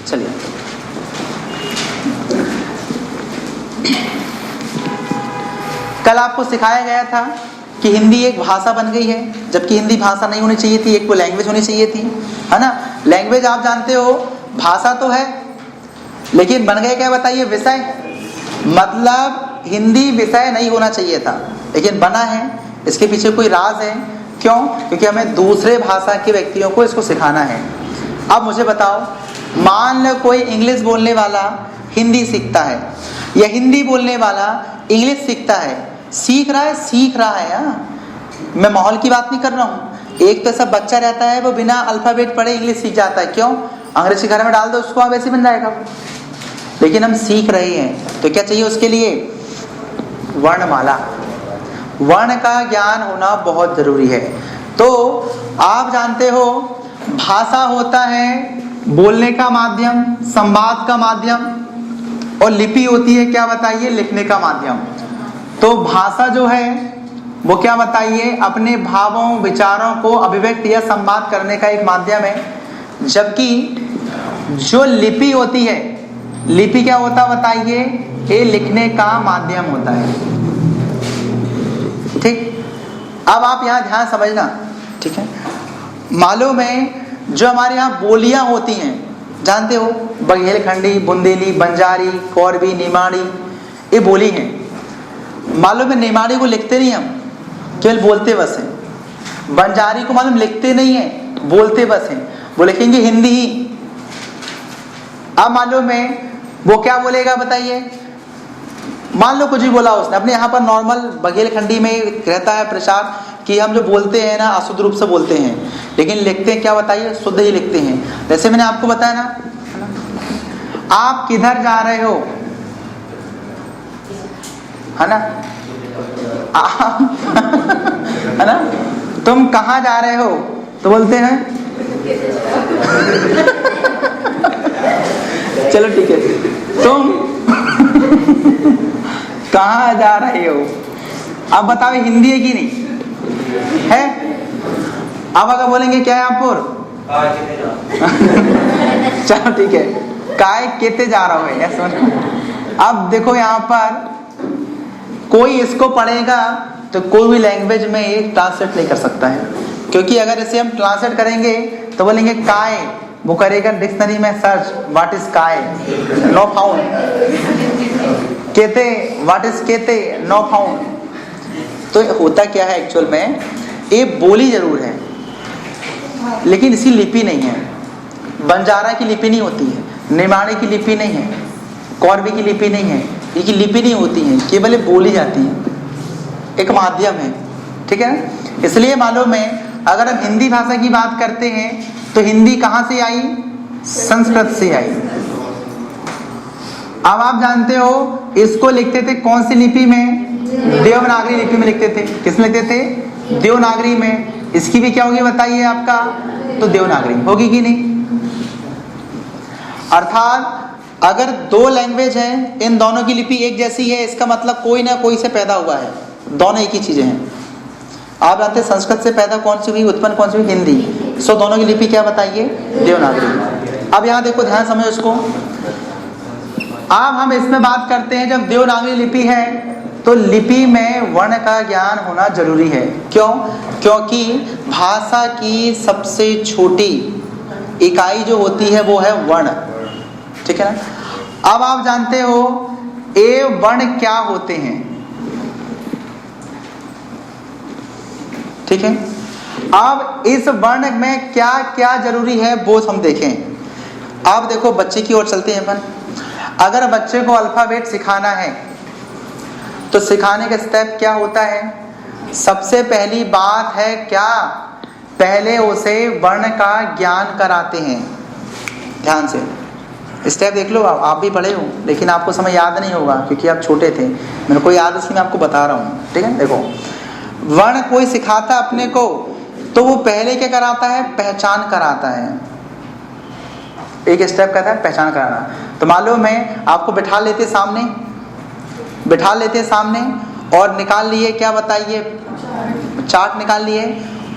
चलिए, कल आपको सिखाया गया था कि हिंदी एक भाषा बन गई है, जबकि हिंदी भाषा नहीं होनी चाहिए थी, एक कोई लैंग्वेज होनी चाहिए थी, है ना। लैंग्वेज आप जानते हो, भाषा तो है, लेकिन बन गए क्या बताइए, विषय। मतलब हिंदी विषय नहीं होना चाहिए था, लेकिन बना है। इसके पीछे कोई राज है, क्यों? क्योंकि हमें दूसरे भाषा के व्यक्तियों को इसको सिखाना है। अब मुझे बताओ, मान लो कोई इंग्लिश बोलने वाला हिंदी सीखता है, या हिंदी बोलने वाला इंग्लिश सीखता है, सीख रहा है हाँ। मैं माहौल की बात नहीं कर रहा हूँ। एक तो सब बच्चा रहता है, वो बिना अल्फाबेट पढ़े इंग्लिश सीख जाता है, क्यों? अंग्रेजी घर में डाल दो उसको, वैसे बन जाएगा। लेकिन हम सीख रहे हैं, तो क्या चाहिए उसके लिए? वर्णमाला। वर्ण का ज्ञान होना बहुत जरूरी है। तो आप जानते हो, भाषा होता है बोलने का माध्यम, संवाद का माध्यम, और लिपि होती है क्या बताइए, लिखने का माध्यम। तो भाषा जो है वो क्या बताइए, अपने भावों विचारों को अभिव्यक्त या संवाद करने का एक माध्यम है। जबकि जो लिपि होती है, लिपि क्या होता बताइए, ये लिखने का माध्यम होता है। ठीक, अब आप यहाँ ध्यान समझना, ठीक है। मालूम है जो हमारे यहाँ बोलियां होती हैं, जानते हो, बघेलखंडी, बुंदेली, बंजारी, कोरबी, निमाड़ी, ये बोली हैं। मालूम है निमाड़ी को लिखते नहीं हम, केवल बोलते बस हैं। बंजारी को मालूम लिखते नहीं है, बोलते बस हैं, वो लिखेंगे हिंदी ही। अब मालूम है वो क्या बोलेगा बताइए, मान लो कुछ भी बोला उसने, अपने यहाँ पर नॉर्मल बघेलखंडी में रहता है प्रचार कि हम जो बोलते हैं ना अशुद्ध रूप से बोलते हैं, लेकिन लिखते हैं क्या बताइए, शुद्ध ही लिखते हैं। जैसे मैंने आपको बताया ना, आप किधर जा रहे हो, है ना, है ना, तुम कहाँ जा रहे हो, तो बोलते हैं चलो ठीक है, तुम कहाँ जा रहे हो। अब बताओ हिंदी है कि नहीं है? अब अगर बोलेंगे क्या है आपको, चलो ठीक है, काय केते जा रहा हो ऐसा। अब देखो यहाँ पर कोई इसको पढ़ेगा तो कोई भी लैंग्वेज में ये ट्रांसलेट नहीं कर सकता है, क्योंकि अगर इसे हम ट्रांसलेट करेंगे तो बोलेंगे काय, वो करेगा डिक्शनरी में सर्च व्हाट इज काय, नो फाउंड। केते, व्हाट इज केते, नो फाउंड। तो होता क्या है एक्चुअल में, ये बोली जरूर है लेकिन इसकी लिपि नहीं है। बंजारा की लिपि नहीं होती है, निमाड़ी की लिपि नहीं है, कोरबी की लिपि नहीं है, इनकी लिपि नहीं होती है, केवल बोली जाती है, एक माध्यम है, ठीक है ना। इसलिए मालूम है अगर हम हिंदी भाषा की बात करते हैं तो हिंदी कहाँ से आई, संस्कृत से आई। अब आप जानते हो इसको लिखते थे कौन सी लिपि में, देवनागरी लिपि में लिखते थे। किस में लिखते थे, देवनागरी में। इसकी भी क्या होगी बताइए आपका, तो देवनागरी होगी कि नहीं। अर्थात अगर दो लैंग्वेज हैं, इन दोनों की लिपि एक जैसी है, इसका मतलब कोई ना कोई से पैदा हुआ है, दोनों एक ही चीजें हैं। आप जानते हैं संस्कृत से पैदा कौन सी हुई, उत्पन्न कौन सी हुई, हिंदी। सो दोनों की लिपि क्या बताइए, देवनागरी। अब यहाँ देखो ध्यान समझो इसको। अब हम इसमें बात करते हैं, जब देवनागरी लिपि है तो लिपि में वर्ण का ज्ञान होना जरूरी है। क्यों? क्योंकि भाषा की सबसे छोटी इकाई जो होती है वो है वर्ण, ठीक है ना। अब आप जानते हो ये वर्ण क्या होते हैं, ठीक है। अब इस वर्ण में क्या क्या जरूरी है वो हम देखें। अब देखो बच्चे की ओर चलते हैं अपन। अगर बच्चे को अल्फाबेट सिखाना है तो सिखाने का स्टेप क्या होता है, सबसे पहली बात है क्या, पहले उसे वर्ण का ज्ञान कराते हैं। ध्यान से स्टेप देख लो, आप भी पढ़े हो लेकिन आपको समय याद नहीं होगा क्योंकि आप छोटे थे, मेरे को याद इसलिए मैं आपको बता रहा हूँ, ठीक है। देखो वर्ण कोई सिखाता अपने को तो वो पहले क्या कराता है, पहचान कराता है। एक स्टेप कहता है पहचान कराना। तो मालूम है आपको बिठा लेते सामने और निकाल लिए क्या बताइए, चार्ट निकाल लिए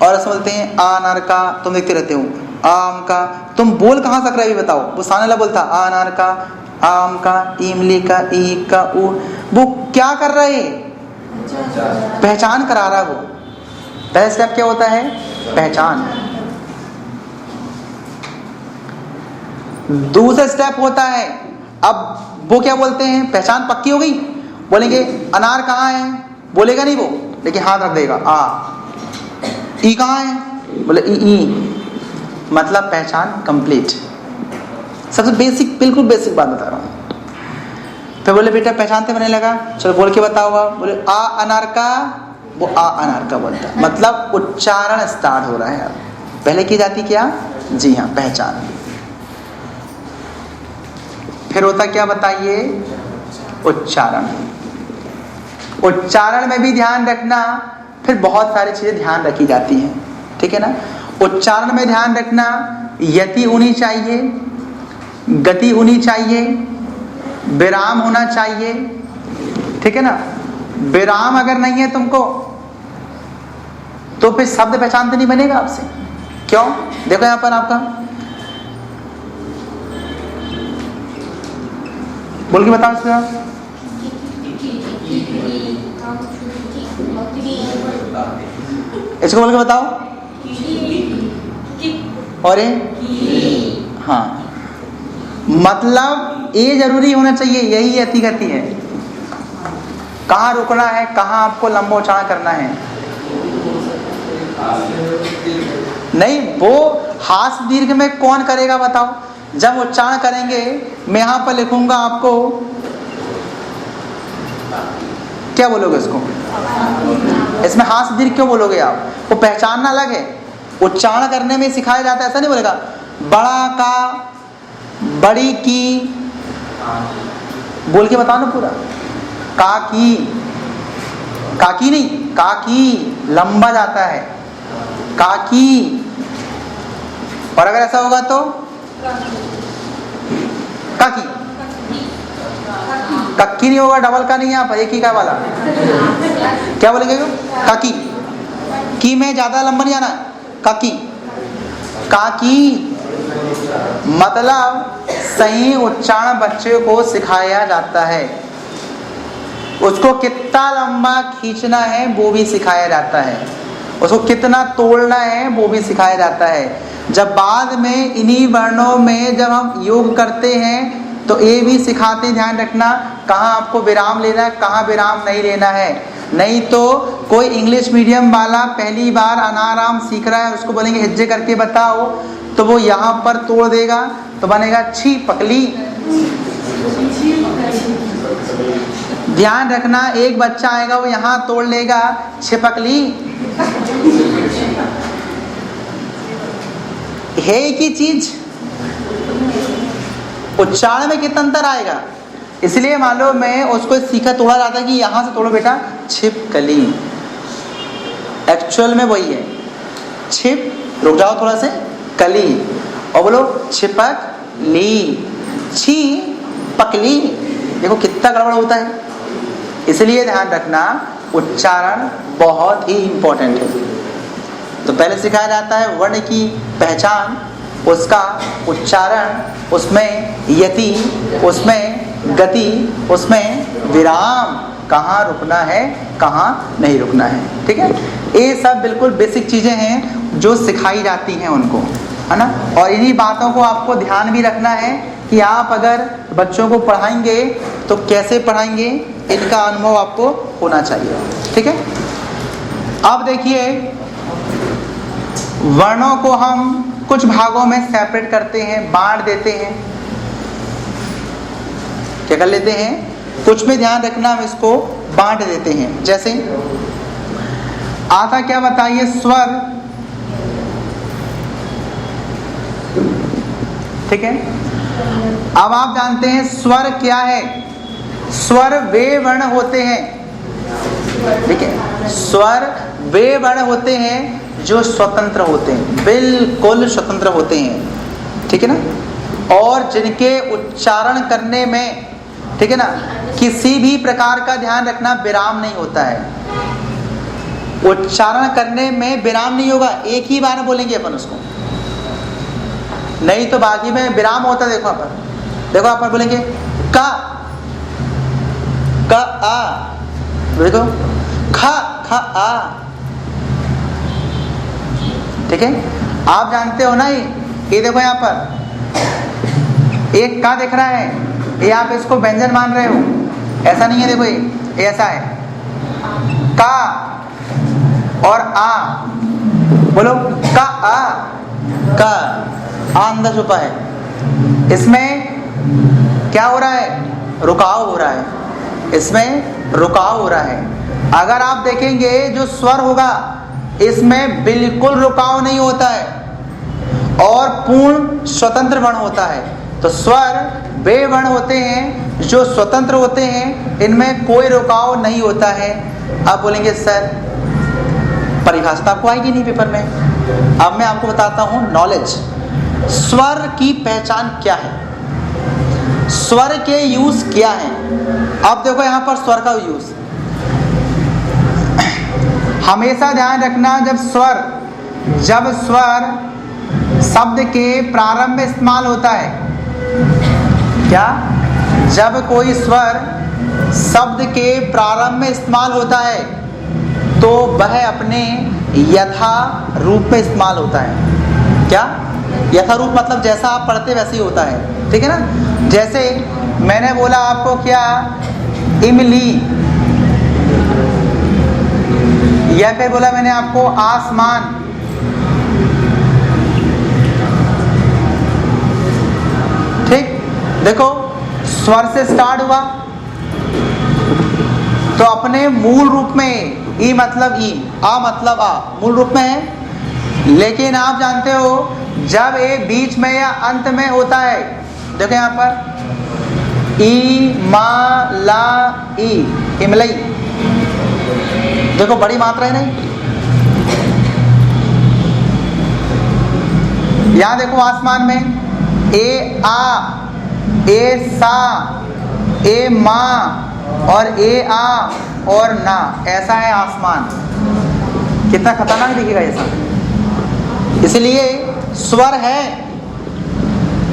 और ऐसे बोलते हैं अनर का, तुम देखते रहते हो आम का, तुम बोल कहाँ सक रहे हैं बताओ? वो सामने वाला बोलता अनार का, आम का, इमली का, ईख का, वो क्या कर रहे? पहचान करा रहा वो। पहला स्टेप क्या होता है? पहचान। दूसरा स्टेप होता है, अब वो क्या बोलते हैं? पहचान पक्की हो गई, बोलेंगे अनार कहाँ है, बोलेगा नहीं वो, लेकिन हाथ रख देगा आ। ई कहाँ है, बोले ई। मतलब पहचान कंप्लीट। सबसे बेसिक, बिल्कुल बेसिक बात बता रहा हूँ। फिर बोले बेटा पहचानते बनने लगा, चलो बोल के बताओ। बोले आ अनार का, वो आ अनार का बोलता है, मतलब उच्चारण स्टार्ट हो रहा है। अब पहले की जाती क्या? जी हाँ, पहचान। फिर होता क्या बताइए? उच्चारण। उच्चारण में भी ध्यान रखना, फिर बहुत सारी चीजें ध्यान रखी जाती हैं, ठीक है ना। उच्चारण में ध्यान रखना, यति होनी चाहिए, गति होनी चाहिए, विराम होना चाहिए, ठीक है ना। विराम अगर नहीं है तुमको तो फिर शब्द पहचानते नहीं बनेगा आपसे। क्यों? देखो यहां पर आपका, बोल के बताओ इसका। इसको बोल के बताओ। और हाँ, मतलब ये जरूरी होना चाहिए, यही अति गति है। कहाँ रुकना है, कहाँ आपको लंबा उच्चारण करना है। नहीं, वो हास दीर्घ में कौन करेगा बताओ? जब उच्चारण करेंगे, मैं यहां पर लिखूंगा आपको, क्या बोलोगे इसको? इसमें हास दीर्घ क्यों बोलोगे आप? वो पहचानना अलग है, उच्चारण करने में सिखाया जाता है। ऐसा नहीं बोलेगा बड़ा का, बड़ी की, बोल के बताओ ना पूरा। काकी, काकी नहीं, काकी लंबा जाता है, काकी। और अगर ऐसा होगा तो काकी, कक्की नहीं होगा, डबल का नहीं है, यहाँ पर एक ही का वाला। क्या बोलेंगे? काकी। की में ज्यादा लंबा नहीं आना, काकी। काकी मतलब सही उच्चारण बच्चे को सिखाया जाता है। उसको कितना लंबा खींचना है वो भी सिखाया जाता है, उसको कितना तोड़ना है वो भी सिखाया जाता है। जब बाद में इन्हीं वर्णों में जब हम योग करते हैं तो ये भी सिखाते हैं, ध्यान रखना कहाँ आपको विराम लेना है, कहाँ विराम नहीं लेना है। नहीं तो कोई इंग्लिश मीडियम वाला पहली बार अनाराम सीख रहा है, उसको बोलेंगे हिज्जे करके बताओ, तो वो यहाँ पर तोड़ देगा, तो बनेगा छी पकली। ध्यान रखना, एक बच्चा आएगा वो यहाँ तोड़ लेगा छिपकली। है एक ही चीज, उच्चारण में कितना अंतर आएगा। इसलिए मालूम मैं उसको सीखा तोड़ा जाता है कि यहां से तोड़ो बेटा छिपकली। एक्चुअल में वही है, छिप, रुक जाओ थोड़ा से, कली, और बोलो छिपक ली, छी पकली। देखो कितना गड़बड़ होता है। इसलिए ध्यान रखना, उच्चारण बहुत ही इंपॉर्टेंट है। तो पहले सिखाया जाता है वर्ण की पहचान, उसका उच्चारण, उसमें यति, उसमें गति, उसमें विराम, कहाँ रुकना है कहाँ नहीं रुकना है, ठीक है। ये सब बिल्कुल बेसिक चीजें हैं जो सिखाई जाती हैं उनको, है ना। और इन्हीं बातों को आपको ध्यान भी रखना है कि आप अगर बच्चों को पढ़ाएंगे तो कैसे पढ़ाएंगे, इनका अनुभव आपको होना चाहिए, ठीक है। अब देखिए, वर्णों को हम कुछ भागों में सेपरेट करते हैं, बांट देते हैं। क्या कर लेते हैं? कुछ में ध्यान रखना, हम इसको बांट देते हैं। जैसे आता क्या बताइए, स्वर, ठीक है। अब आप जानते हैं स्वर क्या है। स्वर वे वर्ण होते हैं, ठीक है। स्वर वे वर्ण होते हैं जो स्वतंत्र होते हैं, बिल्कुल स्वतंत्र होते हैं, ठीक है ना। और जिनके उच्चारण करने में, ठीक है ना, किसी भी प्रकार का ध्यान रखना विराम नहीं होता है। उच्चारण करने में विराम नहीं होगा, एक ही बार बोलेंगे अपन उसको, नहीं तो बाकी में विराम होता है। देखो यहाँ पर, देखो यहाँ पर बोलेंगे का आ, देखो खा आ, ठीक है। आप जानते हो ना, ये देखो यहाँ पर एक का दिख रहा है, ये आप इसको व्यंजन मान रहे हो, ऐसा नहीं है। देखो ये ऐसा है, का और आ, बोलो का आ, का आ अंदर छुपा है। इसमें क्या हो रहा है? रुकाव हो रहा है, इसमें रुकाव हो रहा है। अगर आप देखेंगे जो स्वर होगा इसमें बिल्कुल रुकाव नहीं होता है और पूर्ण स्वतंत्र वर्ण होता है। तो स्वर वे वर्ण होते हैं जो स्वतंत्र होते हैं, इनमें कोई रुकाव नहीं होता है। अब बोलेंगे सर परिभाषा आपको आएगी नहीं पेपर में। अब मैं आपको बताता हूं नॉलेज, स्वर की पहचान क्या है, स्वर के यूज क्या है। अब देखो यहां पर स्वर का यूज हमेशा ध्यान रखना, जब स्वर शब्द के प्रारंभ में इस्तेमाल होता है, क्या? जब कोई स्वर शब्द के प्रारंभ में इस्तेमाल होता है तो वह अपने यथा रूप में इस्तेमाल होता है। क्या? यथा रूप मतलब जैसा आप पढ़ते वैसे ही होता है, ठीक है ना। जैसे मैंने बोला आपको क्या, इमली, या फिर बोला मैंने आपको आसमान, ठीक। देखो स्वर से स्टार्ट हुआ तो अपने मूल रूप में ई मतलब ई, आ मतलब आ, मूल रूप में है। लेकिन आप जानते हो जब ये बीच में या अंत में होता है, देखो यहां पर ई मा ला ई, इमलई, देखो बड़ी मात्रा है नहीं। यहां देखो आसमान में ए आ, ए सा, ए मा और ए आ और ना, ऐसा है आसमान। कितना खतरनाक दिखेगा ऐसा। इसलिए स्वर है,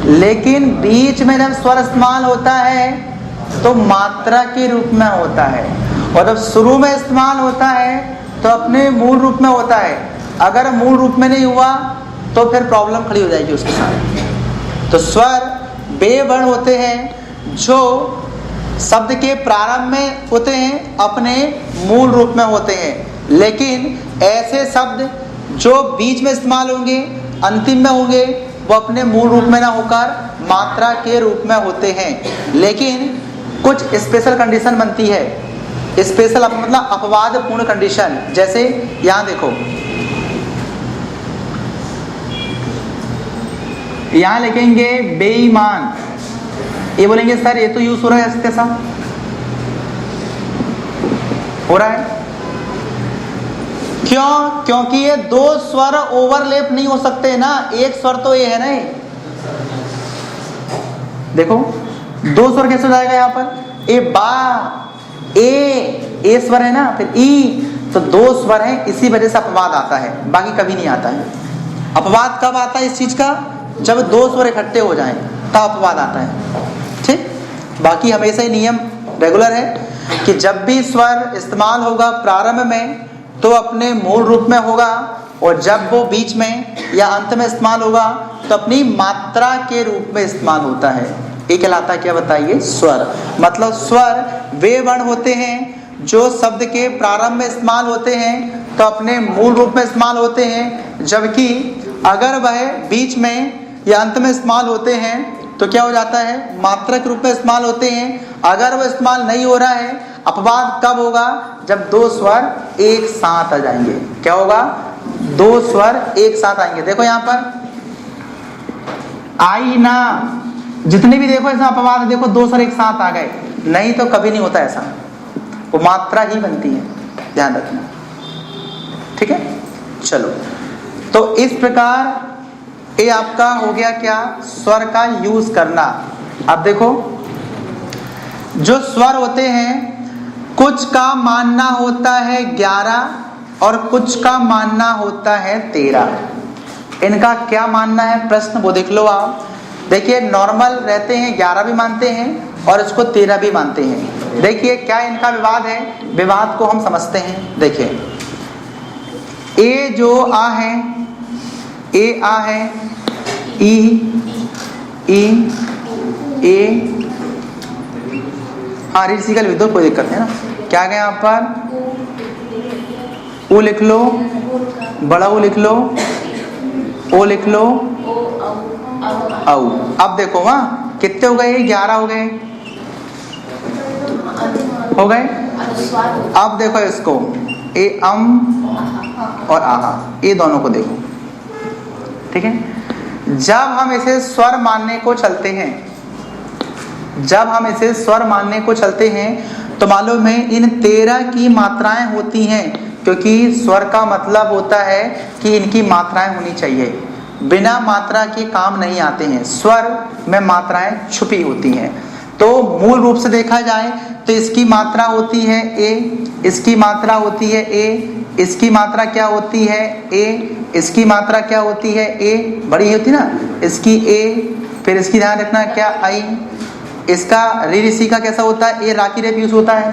लेकिन बीच में जब स्वर इस्तेमाल होता है तो मात्रा के रूप में होता है, और जब शुरू में इस्तेमाल होता है तो अपने मूल रूप में होता है। अगर मूल रूप में नहीं हुआ तो फिर प्रॉब्लम खड़ी हो जाएगी उसके साथ। तो स्वर वे वर्ण होते हैं जो शब्द के प्रारंभ में होते हैं, अपने मूल रूप में होते हैं। लेकिन ऐसे शब्द जो बीच में इस्तेमाल होंगे, अंतिम में होंगे, वो अपने मूल रूप में ना होकर मात्रा के रूप में होते हैं। लेकिन कुछ स्पेशल कंडीशन बनती है, स्पेशल मतलब अपवाद पूर्ण कंडीशन। जैसे यहां देखो, यहां लिखेंगे बेईमान, ये बोलेंगे सर ये तो यूज हो रहा है, कैसा हो रहा है? क्यों? क्योंकि ये दो स्वर ओवरलैप नहीं हो सकते ना, एक स्वर तो ये है ना, ये देखो दो स्वर कैसे हो जाएगा यहाँ पर? ए बा, ए स्वर है ना, फिर ई, तो दो स्वर है, इसी वजह से अपवाद आता है, बाकी कभी नहीं आता है। अपवाद कब आता है इस चीज का? जब दो स्वर इकट्ठे हो जाएं तब अपवाद आता है, ठीक। बाकी हमेशा ही नियम रेगुलर है कि जब भी स्वर इस्तेमाल होगा प्रारंभ में तो अपने मूल रूप में होगा, और जब वो बीच में या अंत में इस्तेमाल होगा तो अपनी मात्रा के रूप में इस्तेमाल होता है। ये कहलाता है क्या बताइए? स्वर। मतलब स्वर वे वर्ण होते हैं जो शब्द के प्रारंभ में इस्तेमाल होते हैं तो अपने मूल रूप में इस्तेमाल होते हैं, जबकि अगर वह बीच में या अंत में इस्तेमाल होते हैं तो क्या हो जाता है? मात्रा के रूप में इस्तेमाल होते हैं। अगर वो इस्तेमाल नहीं हो रहा है, अपवाद कब होगा? जब दो स्वर एक साथ आ जाएंगे। क्या होगा? दो स्वर एक साथ आएंगे। देखो यहाँ पर आई ना, जितने भी देखो इसमें अपवाद, देखो दो स्वर एक साथ आ गए, नहीं तो कभी नहीं होता ऐसा, वो मात्रा ही बनती है, ध्यान रखना, ठीक है। चलो, तो इस प्रकार ये आपका हो गया क्या? स्वर का यूज करना। अब देखो जो स्वर होते हैं, कुछ का मानना होता है 11 और कुछ का मानना होता है 13। इनका क्या मानना है प्रश्न वो देख लो आप। देखिए नॉर्मल रहते हैं 11 भी मानते हैं और इसको 13 भी मानते हैं। देखिए क्या इनका विवाद है, विवाद को हम समझते हैं। देखिए ए जो आ है, ए आ है, ई ई ए, हाँ रीड लिख दो कोई दिक्कत नहीं ना। क्या गया यहाँ पर, ऊ लिख लो, बड़ा ऊ लिख लो, ओ लिख लो, औ। अब देखो वहाँ कितने हो गए, 11 हो गए, हो गए। अब देखो इसको ए और आहा, ये दोनों को देखो, ठीक है। जब हम इसे स्वर मानने को चलते हैं, जब हम इसे स्वर मानने को चलते हैं तो मालूम है इन 13 की मात्राएं होती हैं, क्योंकि स्वर का मतलब होता है कि इनकी मात्राएं होनी चाहिए, बिना मात्रा के काम नहीं आते हैं, स्वर में मात्राएं छुपी होती हैं। तो मूल रूप से देखा जाए तो इसकी मात्रा होती है ए, इसकी मात्रा होती है ए, इसकी मात्रा क्या होती है ए, इसकी मात्रा क्या होती है ए, बड़ी होती ना इसकी ए, फिर इसकी ध्यान रखना क्या आई, इसका री ऋषि का कैसा होता है ए, राकी रे पीयूष होता है,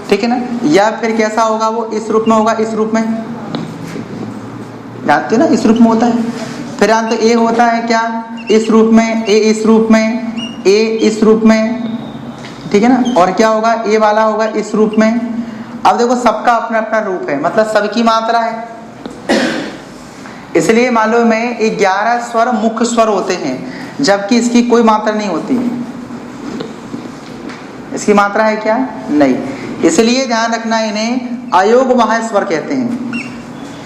ठीक है ना। या फिर कैसा होगा वो, इस रूप में होगा, इस रूप में जानते हो ना, इस रूप में होता है। फिर जानते ए होता है क्या, इस रूप में, ए इस रूप में, ए इस रूप में, ठीक है ना। और क्या होगा, ए वाला होगा इस रूप में। अब देखो सबका अपना अपना रूप है, मतलब सबकी मात्रा है, इसलिए मालूम है 11 स्वर मुख्य स्वर होते हैं, जबकि इसकी कोई मात्रा नहीं होती। इसकी मात्रा है क्या, नहीं, इसलिए ध्यान रखना इन्हें अयोगवाह्य स्वर कहते हैं।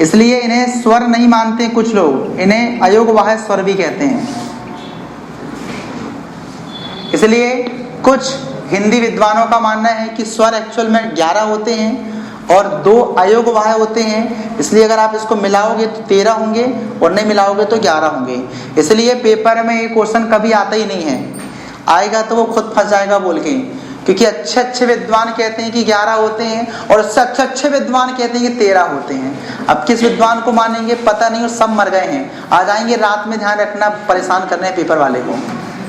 इसलिए इन्हें स्वर नहीं मानते कुछ लोग, इन्हें अयोगवाह्य स्वर भी कहते हैं। इसलिए कुछ हिंदी विद्वानों का मानना है कि स्वर एक्चुअल में 11 होते हैं और 2 अयोगवाह्य होते हैं, इसलिए अगर आप इसको मिलाओगे तो 13 होंगे और नहीं मिलाओगे तो 11 होंगे। इसलिए पेपर में ये क्वेश्चन कभी आता ही नहीं है, आएगा तो वो खुद फंस जाएगा बोल के, क्योंकि अच्छे अच्छे विद्वान कहते हैं कि 11 होते हैं और उससे अच्छे अच्छे विद्वान कहते हैं कि 13 होते हैं। अब किस विद्वान को मानेंगे पता नहीं, और सब मर गए हैं, आ जाएंगे रात में, ध्यान रखना, परेशान करने पेपर वाले को,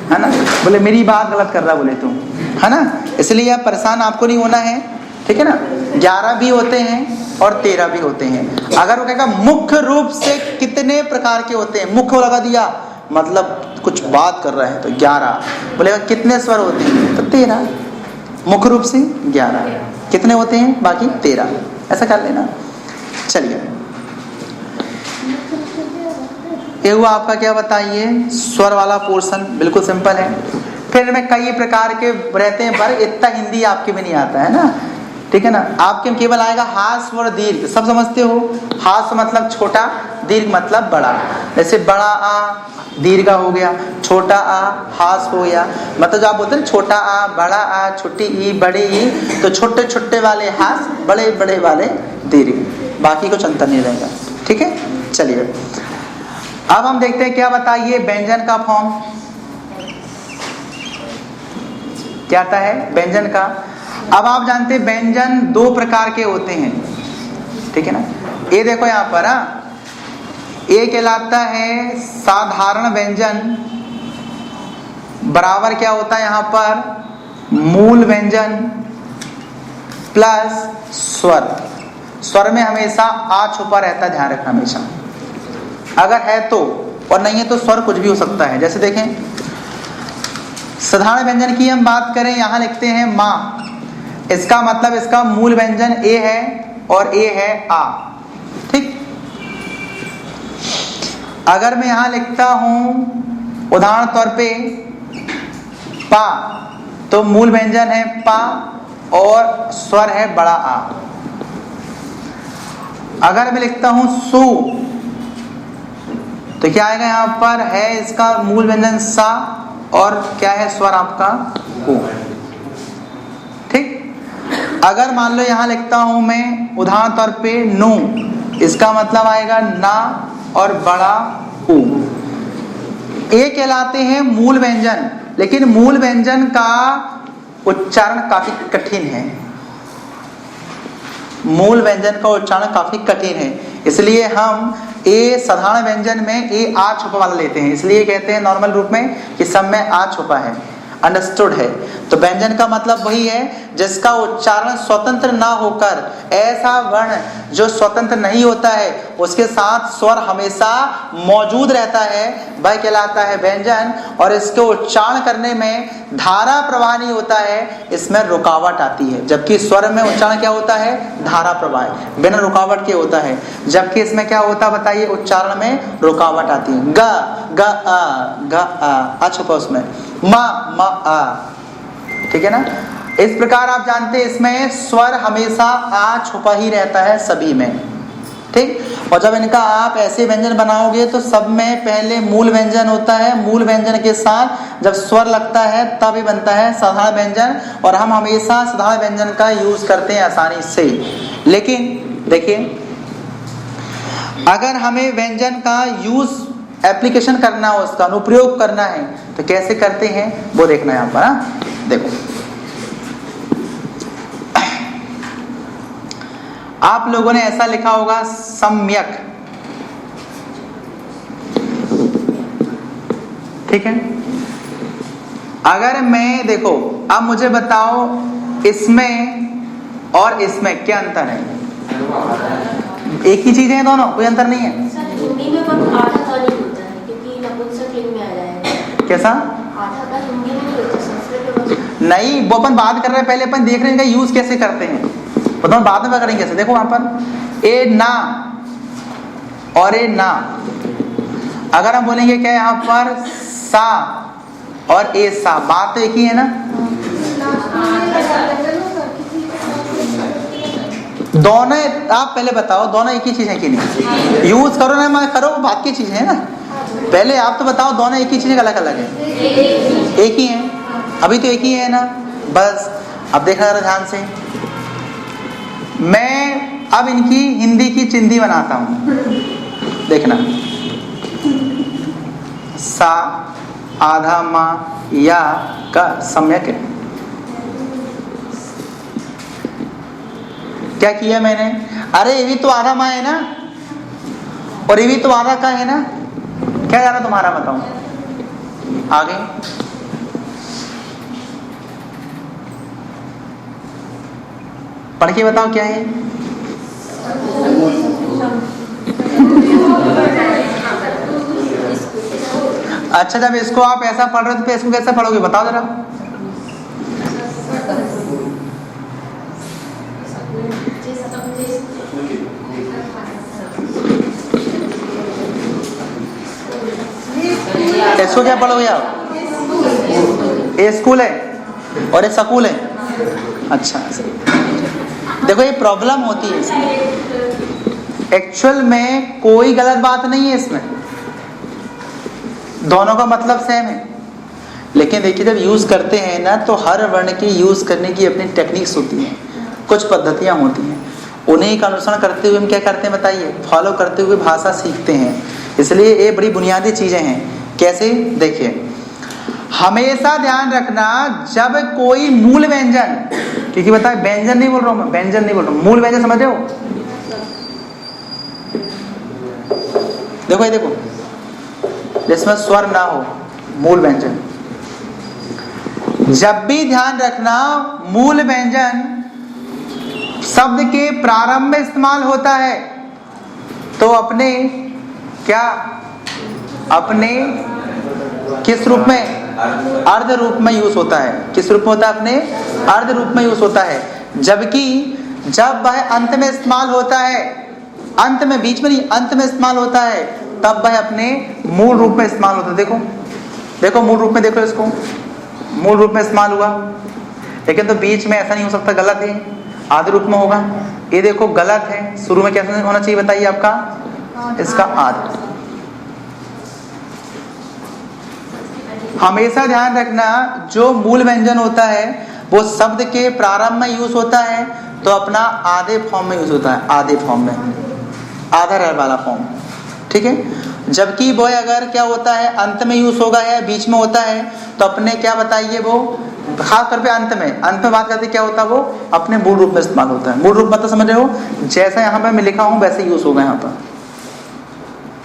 है ना, बोले मेरी बात गलत कर रहा बोले तुम, है ना। इसलिए आप परेशान आपको नहीं होना है, ठीक है ना। 11 भी होते हैं और 13 भी होते हैं। अगर वो कहेगा मुख्य रूप से कितने प्रकार के होते हैं, मुख्य लगा दिया मतलब कुछ बात कर रहे हैं तो 11, बोलेगा कितने स्वर होते हैं तो 13, मुख्य रूप से 11, कितने होते हैं बाकी 13, ऐसा कर लेना। चलिए ये हुआ आपका क्या बताइए, स्वर वाला पोर्शन, बिल्कुल सिंपल है। फिर में कई प्रकार के रहते हैं, पर इतना हिंदी आपके भी नहीं आता है ना, ठीक है ना। आपके में केवल आएगा हास और दीर्घ, सब समझते हो। हास मतलब छोटा, दीर्घ मतलब बड़ा। जैसे बड़ा आ दीर्घ हो गया, छोटा आ हास हो गया, मतलब जो आप बोलते हैं छोटा आ, बड़ा आ, छोटी ई, बड़ी ई, तो छोटे छोटे वाले हास, बड़े बड़े वाले दीर्घ, बाकी कुछ अंतर नहीं रहेगा, ठीक है। चलिए अब हम देखते हैं क्या बताइए व्यंजन का फॉर्म क्या आता है, व्यंजन का। अब आप जानते हैं व्यंजन 2 प्रकार के होते हैं, ठीक है ना। ये देखो यहाँ पर, एक कहलाता है साधारण व्यंजन, बराबर क्या होता है यहाँ पर मूल व्यंजन प्लस स्वर। स्वर में हमेशा आ छुपा रहता है, ध्यान रखना हमेशा, अगर है तो, और नहीं है तो स्वर कुछ भी हो सकता है। जैसे देखें साधारण व्यंजन की हम बात करें, यहाँ लिखते हैं माँ, इसका मतलब इसका मूल व्यंजन ए है और ए है आ, ठीक। अगर मैं यहां लिखता हूं उदाहरण तौर पे पा, तो मूल व्यंजन है पा और स्वर है बड़ा आ। अगर मैं लिखता हूं सु, तो क्या आएगा यहाँ पर, है इसका मूल व्यंजन सा और क्या है स्वर आपका उ, ठीक। अगर मान लो यहां लिखता हूं मैं उदाहरण तौर पे नु, इसका मतलब आएगा ना और बड़ा उ। ये कहलाते हैं मूल व्यंजन, लेकिन मूल व्यंजन का उच्चारण काफी कठिन है, मूल व्यंजन का उच्चारण काफी कठिन है। इसलिए हम ए साधारण व्यंजन में ए आ छुपा वाला लेते हैं, इसलिए कहते हैं नॉर्मल रूप में कि सब में आ छुपा है, अंडरस्टूड है। तो व्यंजन का मतलब वही है जिसका उच्चारण स्वतंत्र ना होकर ऐसा वर्ण जो स्वतंत्र नहीं होता है उसके साथ स्वर हमेशा मौजूद रहता है, वह कहलाता है व्यंजन। और इसके उच्चारण करने में धारा प्रवाह नहीं होता है, इसमें रुकावट आती है। जबकि स्वर में उच्चारण क्या होता है? धारा प्रवाह, बिना रुकावट के होता है। जबकि इसमें क्या होता बताइए? उच्चारण में रुकावट आती है। ग आ छुपा उसमें, मा आ, ठीक है ना। इस प्रकार आप जानते हैं इसमें स्वर हमेशा आ छुपा ही रहता है सभी में, ठीक। और जब इनका आप ऐसे व्यंजन बनाओगे तो सब में पहले मूल व्यंजन होता है, मूल व्यंजन के साथ जब स्वर लगता है तब ही बनता है साधारण व्यंजन। और हम हमेशा साधारण व्यंजन का यूज करते हैं आसानी से। लेकिन देखिए, अगर हमें व्यंजन का यूज एप्लीकेशन करना हो, उसका अनुप्रयोग करना है तो कैसे करते हैं वो देखना है यहाँ पर। हाँ देखो, आप लोगों ने ऐसा लिखा होगा सम्यक, ठीक है। अगर मैं देखो, अब मुझे बताओ इसमें और इसमें क्या अंतर है? एक ही चीज है दोनों, कोई अंतर नहीं है। हिंदी में आधा का नहीं होता है क्योंकि नपुंसक लिंग में आ जाएगा। कैसा? आधा का हिंदी में नहीं होता, संस्कृत में नहीं, वो अपन बात कर रहे हैं, पहले अपन देख रहे हैं इनका यूज कैसे करते हैं, बताओ बाद में करेंगे कैसे। देखो वहां पर ए ना और ए ना, अगर हम बोलेंगे क्या यहाँ पर सा और ए सा, बात तो एक ही है ना। दोनों, आप पहले बताओ दोनों एक ही चीज है कि नहीं? यूज करो ना, मैं करो, बात की चीज है ना। पहले आप तो बताओ दोनों एक ही चीज अलग अलग है? एक ही है, अभी तो एक ही है ना। बस अब देखना जरा ध्यान से, मैं अब इनकी हिंदी की चिंदी बनाता हूं, देखना। सा आधा मा या का सम्यक है। क्या किया मैंने? अरे ये भी तो आधा माँ है ना, और ये भी तो आधा का है ना। क्या जाना तुम्हारा, बताओ आगे। पढ़ के बताओ क्या है। अच्छा, जब इसको आप ऐसा पढ़ रहे हो तो इसको कैसे पढ़ोगे बताओ जरा। इसको क्या पढ़ोगे आप? ये स्कूल है और ये स्कूल है। अच्छा, देखो ये प्रॉब्लम होती है इसमें। एक्चुअल में कोई गलत बात नहीं है इसमें, दोनों का मतलब सेम है। लेकिन देखिए जब यूज करते हैं ना तो हर वर्ण की यूज करने की अपनी टेक्निक्स होती हैं, कुछ पद्धतियां होती हैं, उन्हीं का अनुसरण करते हुए हम क्या करते हैं बताइए, फॉलो करते हुए भाषा सीखते हैं। इसलिए ये बड़ी बुनियादी चीजें हैं। कैसे? देखिए, हमेशा ध्यान रखना जब कोई मूल व्यंजन, क्योंकि बताए व्यंजन नहीं बोल रहा हूं मैं, व्यंजन नहीं बोल रहा हूं, मूल व्यंजन समझ रहे हो। देखो ये देखो, जिसमें स्वर ना हो, मूल व्यंजन। जब भी ध्यान रखना मूल व्यंजन शब्द के प्रारंभ में इस्तेमाल होता है तो अपने क्या, अपने किस रूप में? अर्ध रूप में यूज होता है। किस रूप में होता है? अपने अर्ध रूप में यूज होता है। जबकि जब वह अंत में इस्तेमाल होता है, अंत में, बीच में नहीं, अंत में इस्तेमाल होता है, तब वह अपने मूल रूप में इस्तेमाल होता है। देखो देखो मूल रूप में, देखो इसको, मूल रूप में इस्तेमाल हुआ। लेकिन तो बीच में ऐसा नहीं हो सकता, गलत है, आधे रूप में होगा। ये देखो गलत है, शुरू में कैसे होना चाहिए बताइए आपका? इसका आध। हमेशा ध्यान रखना जो मूल व्यंजन होता है वो शब्द के प्रारंभ में यूज होता है तो अपना आधे फॉर्म में यूज होता है, आधे फॉर्म में, आधा रह वाला फॉर्म, ठीक है। जबकि वो अगर क्या होता है अंत में यूज होगा या बीच में होता है तो अपने क्या बताइए, वो खास तौर पे अंत में बात करते क्या होता है, वो अपने मूल रूप में इस्तेमाल होता है। मूल रूप मतलब समझ रहे हो, जैसा यहाँ पे मैं लिखा हूँ वैसे यूज होगा यहाँ पर,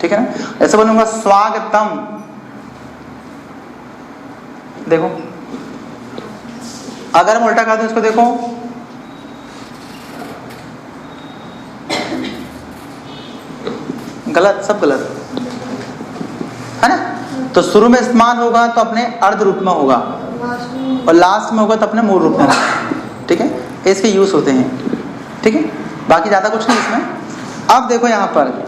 ठीक है ना। ऐसे बोलूंगा स्वागतम, देखो अगर हम उल्टा कर दूं इसको, देखो गलत, सब गलत है ना। तो शुरू में इस्तेमाल होगा तो अपने अर्ध रूप में होगा, और लास्ट में होगा तो अपने मूल रूप में होगा, ठीक है। इसके यूज होते हैं, ठीक है, बाकी ज्यादा कुछ नहीं इसमें। अब देखो यहाँ पर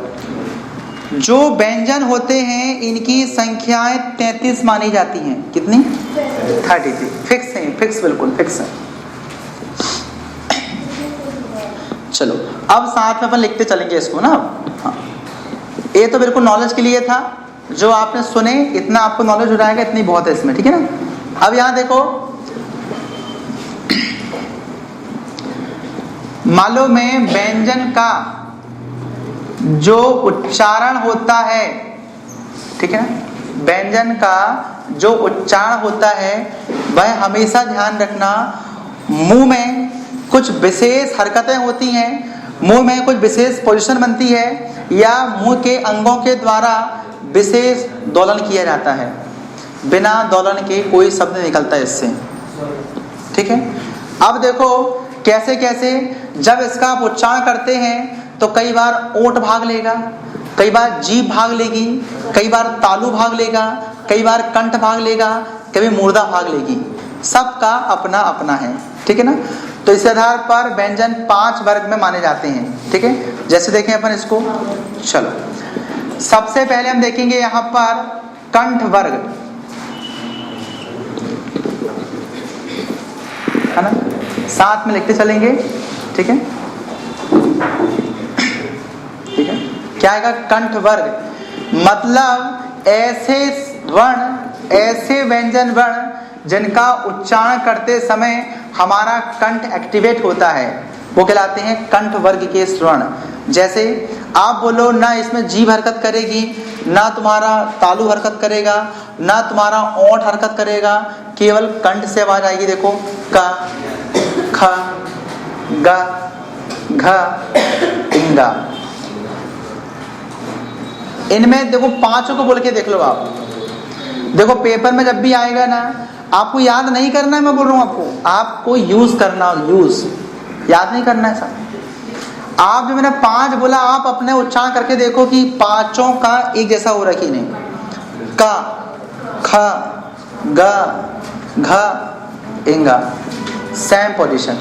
जो व्यंजन होते हैं इनकी संख्याएं 33 मानी जाती हैं। कितनी? 33। फिक्स है, फिक्स, बिल्कुल फिक्स है। चलो अब साथ में अपन लिखते चलेंगे इसको ना। हाँ, ये तो बिल्कुल नॉलेज के लिए था, जो आपने सुने इतना आपको नॉलेज हो जाएगा, इतनी बहुत है इसमें, ठीक है ना। अब यहां देखो, मालूम में व्यंजन का जो उच्चारण होता है, ठीक है ना, व्यंजन का जो उच्चारण होता है वह हमेशा ध्यान रखना, मुंह में कुछ विशेष हरकतें होती हैं, मुंह में कुछ विशेष पोजीशन बनती है, या मुंह के अंगों के द्वारा विशेष दोलन किया जाता है। बिना दोलन के कोई शब्द निकलता है इससे, ठीक है। अब देखो कैसे कैसे, जब इसका आप उच्चारण करते हैं तो कई बार ओंठ भाग लेगा, कई बार जीभ भाग लेगी, कई बार तालू भाग लेगा, कई बार कंठ भाग लेगा, कभी मूर्धा भाग लेगी। सबका अपना अपना है, ठीक है ना। तो इस आधार पर व्यंजन 5 वर्ग में माने जाते हैं, ठीक है। जैसे देखें अपन इसको, चलो सबसे पहले हम देखेंगे यहाँ पर कंठ वर्ग, है ना, साथ में लिखते चलेंगे, ठीक है, ठीक है। क्या आएगा? कंठ वर्ग मतलब ऐसे वर्ण, ऐसे व्यंजन वर्ण जिनका उच्चारण करते समय हमारा कंठ एक्टिवेट होता है, वो कहलाते हैं कंठ वर्ग के स्वर्ण। जैसे आप बोलो ना, इसमें जीभ हरकत करेगी, ना तुम्हारा तालु हरकत करेगा, ना तुम्हारा ओंठ हरकत करेगा, केवल कंठ से आवाज आएगी। देखो का, ख, ग, घ, इंगा। इनमें देखो पांचों को बोल के देख लो आप। देखो पेपर में जब भी आएगा ना, आपको याद नहीं करना है, मैं बोल रहा हूँ आपको यूज करना, यूज, याद नहीं करना है सब। आप जो मैंने 5 बोला, आप अपने उच्चारण करके देखो कि पांचों का एक जैसा हो रहा है कि नहीं। का, ख, ग, घ, इंगा, सेम पोजीशन,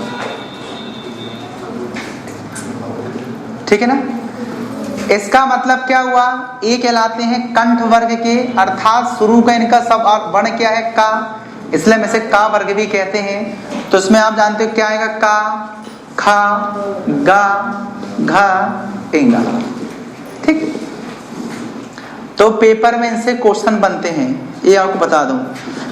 ठीक है ना। इसका मतलब क्या हुआ, ये कहलाते हैं कंठ वर्ग के, अर्थात शुरू का इनका सब वर्ण क्या है? का, इसलिए हम इसे का वर्ग भी कहते हैं। तो इसमें आप जानते हो क्या आएगा? का, खा, गा, घा, इंगा, ठीक। तो पेपर में इनसे क्वेश्चन बनते हैं, ये आपको बता दूं।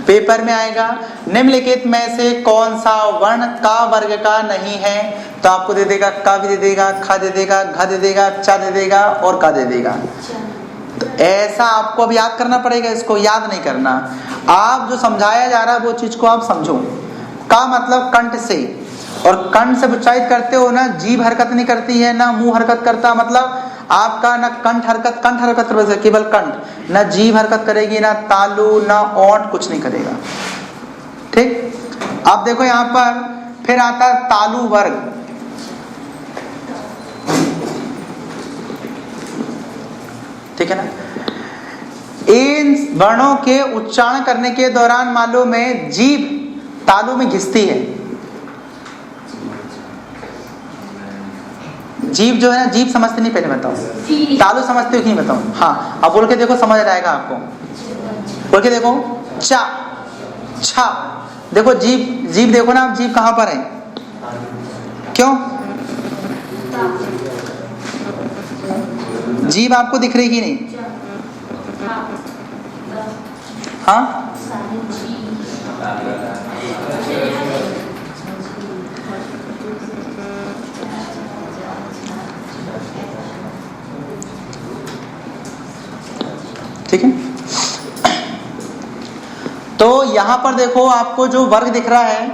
पेपर में आएगा निम्नलिखित में से कौन सा वर्ण का वर्ग का नहीं है, तो आपको दे देगा का भी दे देगा, खा दे देगा, घा दे देगा, चा दे देगा और का दे देगा। तो ऐसा आपको अब याद करना पड़ेगा, इसको याद नहीं करना। आप जो समझाया जा रहा है वो चीज को आप समझो। का मतलब कंठ से, और कंठ से उच्चारित करते हो ना, जीभ हरकत नहीं करती है, ना मुंह हरकत करता, मतलब आपका ना कंठ हरकत कर, केवल कंठ, ना जीभ हरकत करेगी, ना तालू, ना ओंठ, कुछ नहीं करेगा, ठीक। अब देखो यहाँ पर फिर आता है तालु वर्ग, ठीक है ना। इन वर्णों के उच्चारण करने के दौरान मालूम है जीभ तालु में घिसती है। जीभ जो है ना, जीभ समझते नहीं, पहले बताओ तालु समझते हो कि नहीं बताओ। हाँ, अब बोल के देखो, समझ आएगा आपको। बोल के देखो, चा, छा, देखो जीभ, जीभ देखो ना, जीभ कहां पर है? क्यों? जीभ आपको दिख रही कि नहीं? हाँ, ठीक है। तो यहाँ पर देखो आपको जो वर्ग दिख रहा है,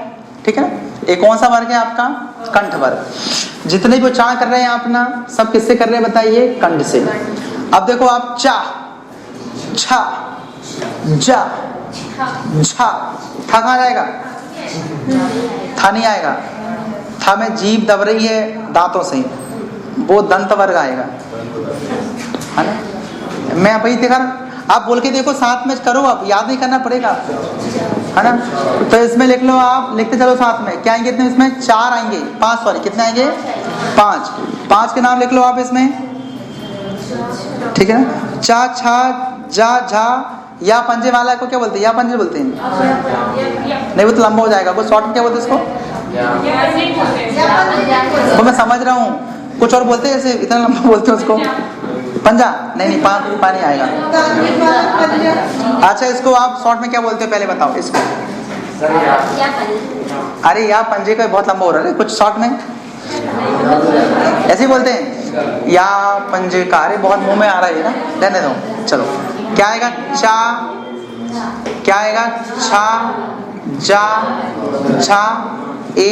ठीक है, ये कौन सा वर्ग है आपका? कंठ वर्ग। जितने भी उच्चारण कर रहे हैं आप ना, सब किससे कर रहे हैं बताइए? कंठ से। अब देखो आप चा, छा, जा, झा, था कहाँ जाएगा? था नहीं आएगा। था में जीभ दब रही है दांतों से, वो दंत वर्ग आएगा, है ना। मैं वही देखा, आप बोल के देखो, साथ में करो, आप याद नहीं करना पड़ेगा आपको, है ना। तो इसमें लिख लो, आप लिखते चलो साथ में। क्या आएंगे इतने? इसमें 4 आएंगे, 5 सॉरी, कितने आएंगे? 5। 5 के नाम लिख लो आप इसमें, ठीक है ना। चा, छा, जा, झा। या पंजे वाला को क्या बोलते हैं? या पंजे बोलते हैं? नहीं, वो तो लंबा हो जाएगा। वो शॉर्ट में क्या बोलते हैं इसको? वो मैं समझ रहा हूँ, कुछ और बोलते हैं जैसे, इतना लंबा बोलते हैं उसको पंजा। नहीं, पा नहीं आएगा। अच्छा, इसको आप शॉर्ट में क्या बोलते हो पहले बताओ इसको? अरे या पंजे का बहुत लंबा हो रहा है, कुछ शॉर्ट में ऐसे ही बोलते हैं, या पंजे का। अरे बहुत मुंह में आ रहा है ना, रहने दो। चलो, क्या आएगा? चा, क्या आएगा? छा, जा, झा, ए।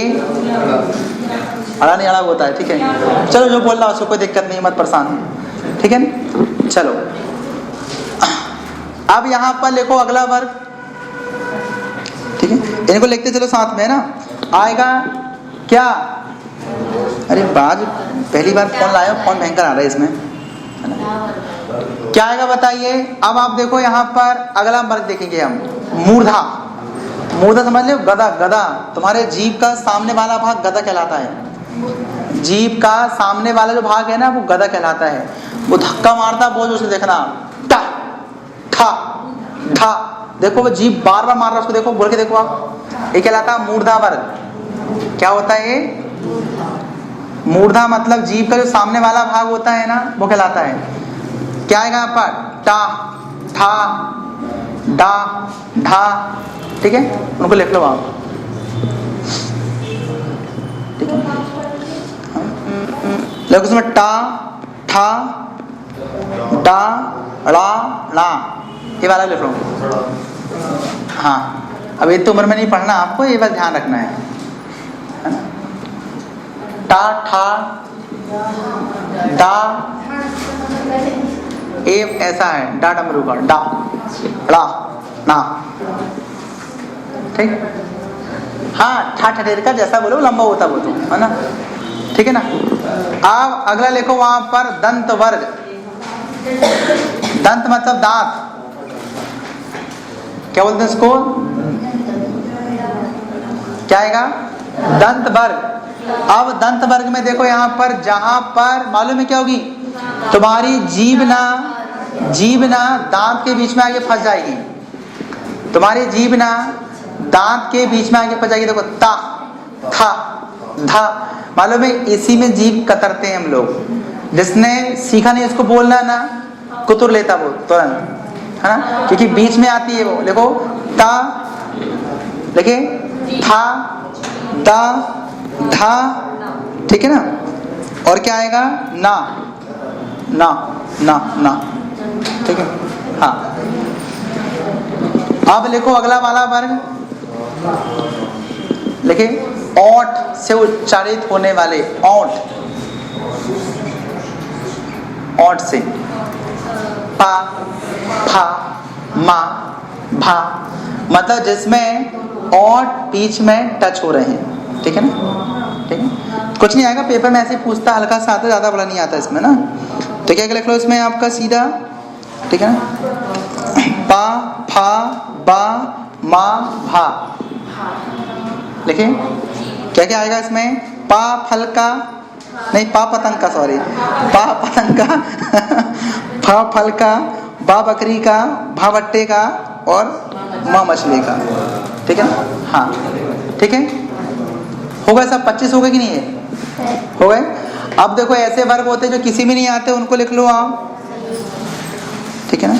अड़ा नहीं अड़ा होता है, ठीक है। चलो, जो बोल रहा है उसको कोई दिक्कत नहीं, मत परेशान हो, ठीक है ना। चलो, अब यहाँ पर लिखो अगला वर्ग, ठीक है। इनको लिखते चलो साथ में, है ना। आएगा क्या? अरे बाज, पहली बार फोन लाए हो, फोन भयंकर आ रहा है इसमें, है ना। क्या आएगा बताइए? अब आप देखो यहाँ पर अगला वर्ग देखेंगे हम, मूर्धा। मूर्धा समझ लो, गदा। गदा, तुम्हारे जीभ का सामने वाला भाग गदा कहलाता है। जीभ का सामने वाला जो भाग है ना, वो गदा कहलाता है। वो धक्का मारता, बहुत जोर से देखना, टा, ठा, ढा। देखो वो जीभ बार बार मार रहा है, उसको देखो, बोल के देखो आप। ये कहलाता है मूर्धा वर्ग। क्या होता है ये? मूर्धा मतलब जीभ का जो सामने वाला भाग होता है ना, वो कहलाता है। क्या आएगा यहाँ पर? टा, ठा, डा, ढा, ठीक है। उनको लिख लो आप, ठीक है। देखो उसमें टा, ठा, डा, ड़ा, ला, ये वाला लिख लो। हाँ, अब ये तो उम्र में नहीं पढ़ना आपको, ये बस ध्यान रखना है ना। टा, ठा, डा, ए ऐसा है, डा डमरू का, डा, ड़ा, ना, ठीक। हाँ, ठा ठठेर का जैसा बोलो, लंबा होता वो तो, है ना, ठीक है ना। अब अगला लिखो वहां पर दंत वर्ग। दंत मतलब दांत, क्या बोलते हैं इसको? क्या आएगा? दंत वर्ग। अब दंत वर्ग में देखो यहाँ पर, जहां पर मालूम है क्या होगी? तुम्हारी जीभ ना दांत के बीच में आगे फंस जाएगी। तुम्हारी जीभ ना दांत के बीच में आगे फंस जाएगी। देखो, ता, था, धा, मालूम है इसी में जीभ कतरते हैं हम लोग। जिसने सीखा नहीं उसको बोलना ना, कुतुर लेता वो तुरंत, है ना, क्योंकि बीच में आती है वो। देखो, ता, लिखे, था, दा, धा, ठीक है ना। और क्या आएगा? ना, ना, ना, ना, ठीक है। हाँ, अब लिखो अगला वाला वर्ग, लिखे ओंठ से उच्चारित होने वाले, ओंठ, ओंठ से, पा, फा, मा, भा, मतलब जिसमें ओंठ बीच में टच हो रहे हैं, ठीक है ना, ठीक है। कुछ नहीं आएगा, पेपर में ऐसे पूछता, हल्का सा आता, ज्यादा बड़ा नहीं आता इसमें ना। तो क्या लिख लो इसमें आपका सीधा, ठीक है ना, पा, फा, बा, मा, भा, लिखिए। क्या क्या आएगा इसमें? पा फल का, नहीं, पा पतंग का, सॉरी, पा पतंग का, फा फल का, बा बकरी का, भा भट्टे का, और माँ मछली का, ठीक है। हाँ, ठीक है, हो गए सब 25 हो गए कि नहीं है? हो गए। अब देखो ऐसे वर्ग होते हैं जो किसी में नहीं आते, उनको लिख लो आप, ठीक है ना।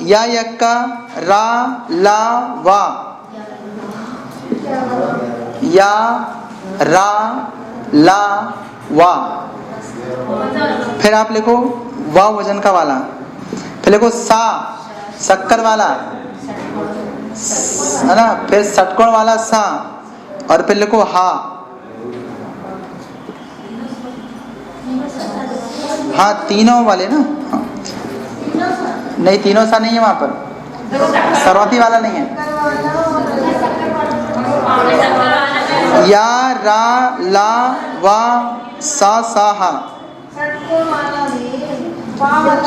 या यक्का, रा, ला, वा, या, रा, ला, वा। फिर आप लिखो वा वजन का वाला, फिर लिखो सा, शक्कर वाला, है ना, फिर षटकोण वाला सा, और फिर लिखो हा। हाँ तीनों वाले ना, हाँ। नहीं तीनों सा नहीं है वहां पर, सरस्वती वाला नहीं है। या रा ला वा सा सा हा।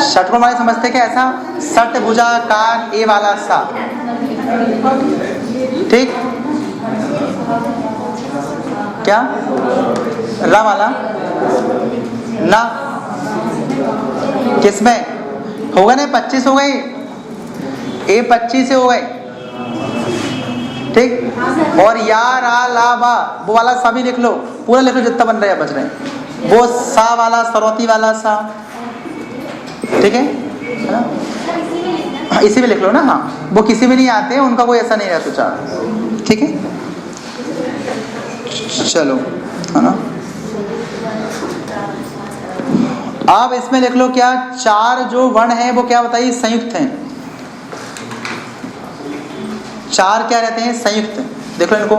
षटकोण वाले समझते क्या, ऐसा सट भुजाकार ए वाला सा, ठीक। क्या रा वाला ना, किसमें होगा ना, 25 हो गई, ए 25 से हो गए, ठीक। और या रा ला वा वो वाला सा भी लिख लो, पूरा लिख लो जितना बन रहा है बच रहे हैं। वो सा वाला सरस्वती वाला सा, ठीक है ना, इसी में लिख लो ना। हाँ वो किसी में नहीं आते हैं, उनका कोई ऐसा नहीं रहता उच्चारण, ठीक है। चलो है ना, अब इसमें लिख लो क्या, चार जो वर्ण है वो क्या बताइए, संयुक्त हैं। चार क्या रहते हैं, संयुक्त। देखो इनको,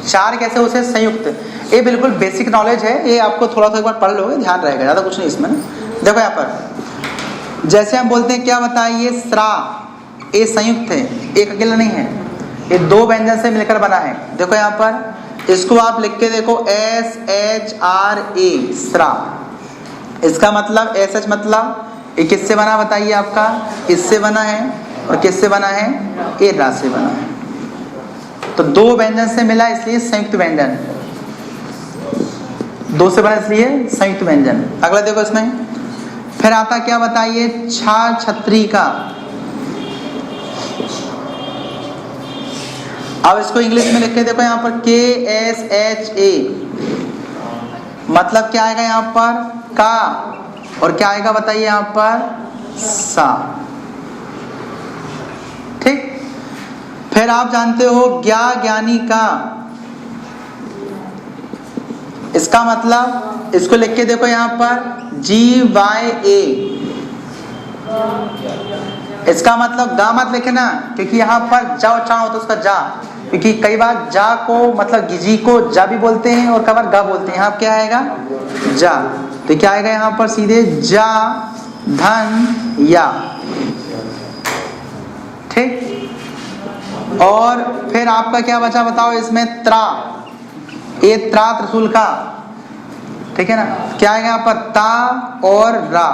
चार कैसे उसे संयुक्त, ये बिल्कुल बेसिक नॉलेज है, ये आपको थोड़ा सा एक बार पढ़ लोगे ध्यान रहेगा, ज्यादा कुछ नहीं इसमें। देखो यहाँ पर जैसे हम बोलते हैं क्या बताइए, स्रा, ये संयुक्त है, एक अकेला नहीं है, ये दो व्यंजन से मिलकर बना है। देखो यहाँ पर इसको आप लिख के देखो, एस एच आर ए, स्रा। इसका मतलब एस एच मतलब ये किससे बना बताइए, आपका इससे बना है, और किससे बना है, ए रा से बना है। तो दो व्यंजन से मिला इसलिए संयुक्त व्यंजन, दो से बना इसलिए संयुक्त व्यंजन। अगला देखो इसमें फिर आता क्या बताइए, छा छत्री का। अब इसको इंग्लिश में लिख के देखो यहाँ पर, के एस एच ए, मतलब क्या आएगा यहाँ पर, का, और क्या आएगा बताइए यहाँ पर, सा, ठीक। फिर आप जानते हो ज्ञा ज्ञानी का, इसका मतलब इसको लिख के देखो यहाँ पर, जी वाई ए। इसका मतलब गा मत लिखना, क्योंकि यहाँ पर जा उच्चारण होता है उसका जा, क्योंकि कई बार जा को मतलब जी को जा भी बोलते हैं और कई बार गा बोलते हैं। यहाँ क्या आएगा, जा। तो क्या आएगा यहाँ पर सीधे, जा धन या, ठीक। और फिर आपका क्या बचा बताओ इसमें, त्रा, ये त्रा त्रिशूल का, ठीक है ना। क्या आएगा यहाँ पर, ता और रा,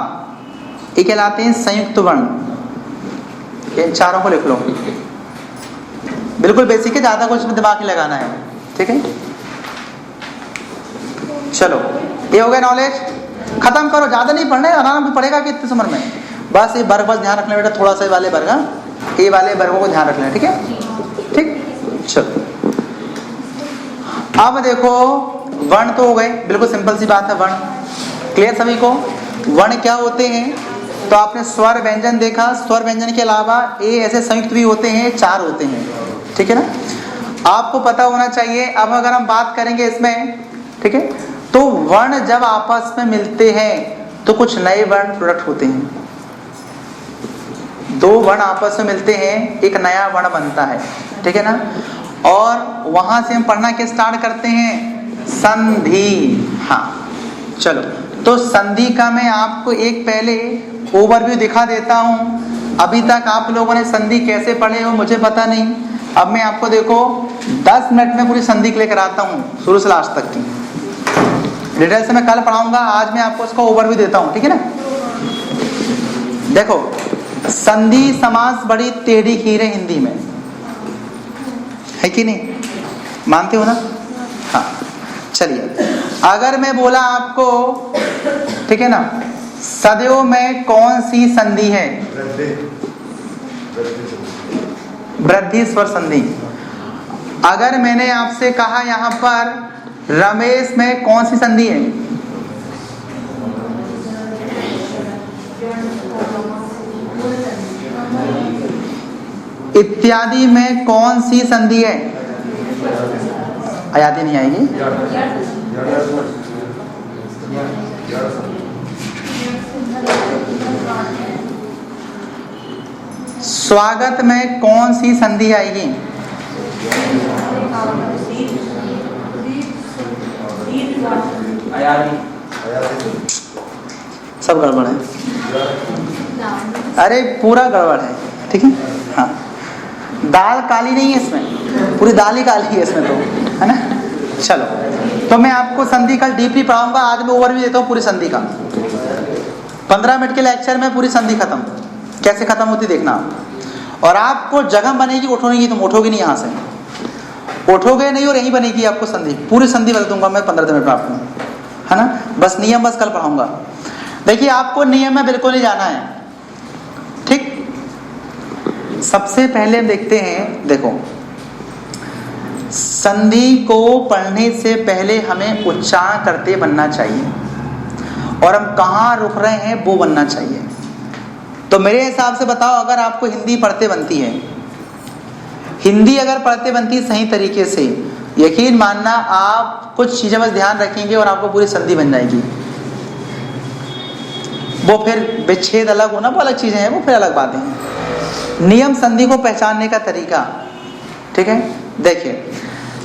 ये कहलाते हैं संयुक्त वर्ण। इन चारों को लिख लो, बिल्कुल बेसिक है, ज्यादा कुछ दिमाग नहीं लगाना है, ठीक है। चलो ये हो गया नॉलेज, खत्म करो, ज्यादा नहीं पढ़ना है, आराम से पढ़ेगा कि इतने समझ में, बस ये वर्ग बस ध्यान रखना बेटा, थोड़ा सा वाले वर्ग, ये वाले वर्गों को ध्यान रखना है, ठीक है, ठीक। चलो अब देखो, वर्ण तो हो गए, बिल्कुल सिंपल सी बात है, वर्ण क्लियर सभी को। वर्ण क्या होते हैं, तो आपने स्वर व्यंजन देखा, स्वर व्यंजन के अलावा ये ऐसे संयुक्त भी होते हैं, चार होते हैं, ठीक है ना, आपको पता होना चाहिए। अब अगर हम बात करेंगे इसमें, ठीक है, तो वर्ण जब आपस में मिलते हैं तो कुछ नए वर्ण प्रोडक्ट होते हैं। दो वर्ण आपस में मिलते हैं, एक नया वर्ण बनता है, ठीक है ना। और वहां से हम पढ़ना क्या स्टार्ट करते हैं, संधि। हाँ चलो, तो संधि का मैं आपको एक पहले ओवरव्यू दिखा देता हूं। अभी तक आप लोगों ने संधि कैसे पढ़े हो मुझे पता नहीं, अब मैं आपको देखो 10 मिनट में पूरी संधि क्लियर कराता हूं, शुरू से लास्ट तक की। डिटेल से मैं कल पढ़ाऊंगा, आज मैं आपको इसका ओवरव्यू देता हूं, ठीक है ना। देखो, संधि समास बड़ी टेढ़ी खीर है हिंदी में, है कि नहीं, मानते हो ना। हाँ चलिए, अगर मैं बोला आपको, ठीक है ना, सदैव में कौन सी संधि है, वृद्धि स्वर संधि। अगर मैंने आपसे कहा यहां पर रमेश में कौन सी संधि है, इत्यादि में कौन सी संधि है, याद ही नहीं आएगी, स्वागत में कौन सी संधि आएगी? सब गड़बड़ है, अरे पूरा गड़बड़ है, ठीक है। हाँ, दाल काली नहीं है इसमें, पूरी दाल ही काली है इसमें तो, है ना। चलो, तो मैं आपको संधि कल डीपली पढ़ाऊंगा, आज मैं ओवरव्यू देता हूँ पूरी संधि का। 15 मिनट के लेक्चर में पूरी संधि खत्म, कैसे खत्म होती देखना। और आपको जगह बनेगी उठोने की, तुम उठोगे नहीं यहाँ से, उठोगे नहीं और यहीं बनेगी आपको संधि। पूरी संधि बता दूंगा मैं 15 मिनट में आपको, है ना। बस नियम बस कल पढ़ाऊंगा। देखिए, आपको नियम में बिल्कुल नहीं जाना है, ठीक। सबसे पहले हम देखते हैं, देखो, संधि को पढ़ने से पहले हमें उच्चारण करते बनना चाहिए और हम कहाँ रुक रहे हैं वो बनना चाहिए। तो मेरे हिसाब से बताओ, अगर आपको हिंदी पढ़ते बनती है, हिंदी अगर पढ़ते बनती है सही तरीके से, यकीन मानना आप कुछ चीजें बस ध्यान रखेंगे और आपको पूरी संधि बन जाएगी। वो फिर विच्छेद अलग होना वो अलग चीजें हैं, वो फिर अलग बातें हैं। नियम संधि को पहचानने का तरीका, ठीक है। देखिए,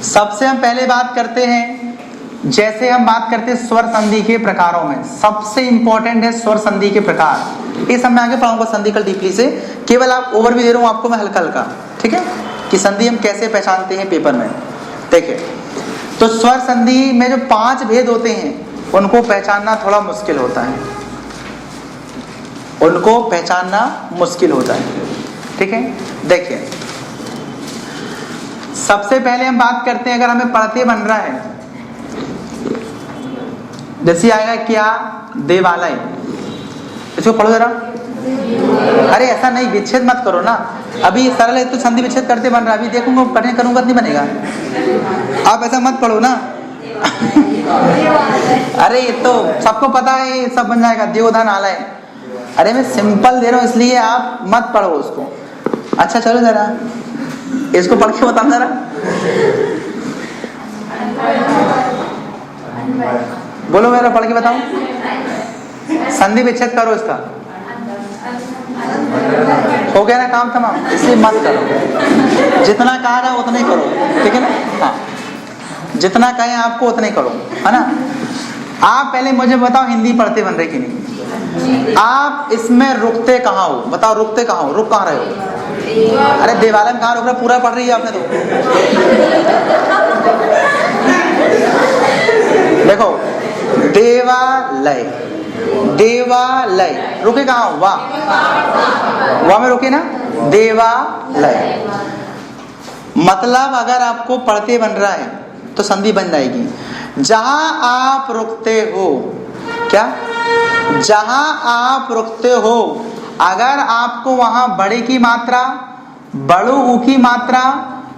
सबसे हम पहले बात करते हैं, जैसे हम बात करते हैं स्वर संधि के प्रकारों में, सबसे इंपॉर्टेंट है स्वर संधि के प्रकार। ये सब मैं आगे पढ़ाऊंगा संधि कल डीपली से, केवल आप ओवरव्यू दे रहा हूं आपको मैं हल्का हल्का, ठीक है, कि संधि हम कैसे पहचानते हैं पेपर में। देखिए, तो स्वर संधि में जो 5 भेद होते हैं उनको पहचानना थोड़ा मुश्किल होता है, उनको पहचानना मुश्किल होता है, ठीक है। देखिए, सबसे पहले हम बात करते हैं, अगर हमें पढ़ते बन रहा है, जैसे आएगा क्या, देवालय, इसको पढ़ो जरा। अरे ऐसा नहीं, विच्छेद मत करो ना, अभी सरल है तो संधि विच्छेद करते बन रहा है, अभी देखूंगा पढ़ने करूंगा नहीं बनेगा, आप ऐसा मत पढ़ो ना। अरे ये तो सबको पता है, ये सब बन जाएगा, देवोधन आलय। अरे मैं सिंपल दे रहा हूँ इसलिए आप मत पढ़ो उसको। अच्छा चलो जरा इसको पढ़ के बताओ जरा, बोलो मेरा पढ़ के बताओ, संधि विच्छेद करो इसका। हो गया ना काम तमाम, इसलिए मत करो, जितना कहा जाए उतना ही करो, ठीक है ना। हाँ, जितना कहें आपको उतना ही करो, है ना। आप पहले मुझे बताओ, हिंदी पढ़ते बन रहे कि नहीं? आप इसमें रुकते कहाँ हो, बताओ रुकते कहाँ हो, रुक कहाँ रहे हो? अरे देवालय में कहाँ रुक रहे, पूरा पढ़ रही है आपने तो। देखो, देवालय, देवालय, रुके कहाँ हो? वाह में रुके ना, देवालय। मतलब अगर आपको पढ़ते बन रहा है तो संधि बन जाएगी। जहां आप रुकते हो, क्या, जहां आप रुकते हो, अगर आपको वहां बड़े की मात्रा, बड़ू ऊ की मात्रा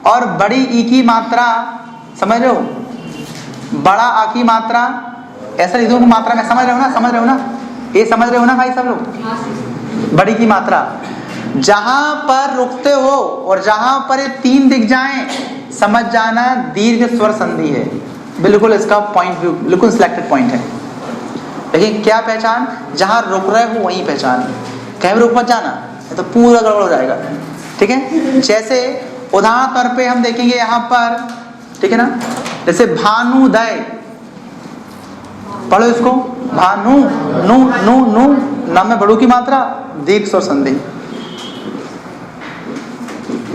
और बड़ी ई की मात्रा, समझ रहे हो, बड़ा आ की मात्रा, ऐसा लिखो मात्रा में, समझ रहे हो ना, समझ रहे हो ना, ये समझ रहे हो ना भाई सब लोग, बड़ी की मात्रा। जहां पर रुकते हो और जहां पर ये 3 दिख जाएं, समझ जाना दीर्घ स्वर संधि है। बिल्कुल इसका पॉइंट व्यू बिल्कुल सिलेक्टेड पॉइंट है। लेकिन क्या पहचान, जहां रुक रहे हो वहीं पहचान, कहीं रुक मत जाना, तो पूरा गड़बड़ हो जाएगा, ठीक है। जैसे उदाहरण तौर पे हम देखेंगे यहाँ पर, ठीक है ना, जैसे भानुदय, पढ़ो इसको, भानु, नु नु नु, नाम में बड़ू की मात्रा, दीर्घ स्वर संधि,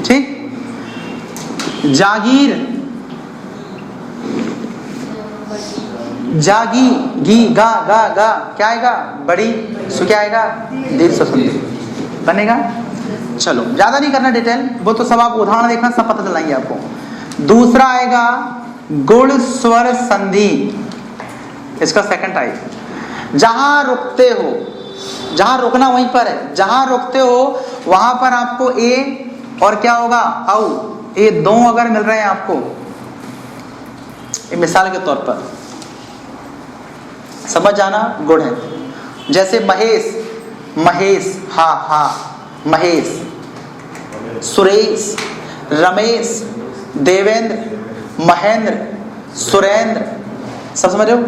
ठीक। जागीर, जागी, गी, गा गा गा, क्या आएगा, बड़ी, सु क्या आएगा, दीर्घ स्वर संधि बनेगा। चलो ज्यादा नहीं करना डिटेल, वो तो सब आप उदाहरण देखना, सब पता चल जाएंगे आपको। दूसरा आएगा गुण स्वर संधि, इसका सेकंड टाइप। जहां रुकते हो, जहां रुकना वहीं पर है, जहां रुकते हो वहां पर आपको ए और क्या होगा, औ, ये 2 अगर मिल रहे हैं आपको, मिसाल के तौर पर समझ जाना, गुण है। जैसे महेश, महेश, हा हा, महेश, सुरेश, रमेश, देवेंद्र, महेंद्र, सुरेंद्र, सब समझ रहे हो।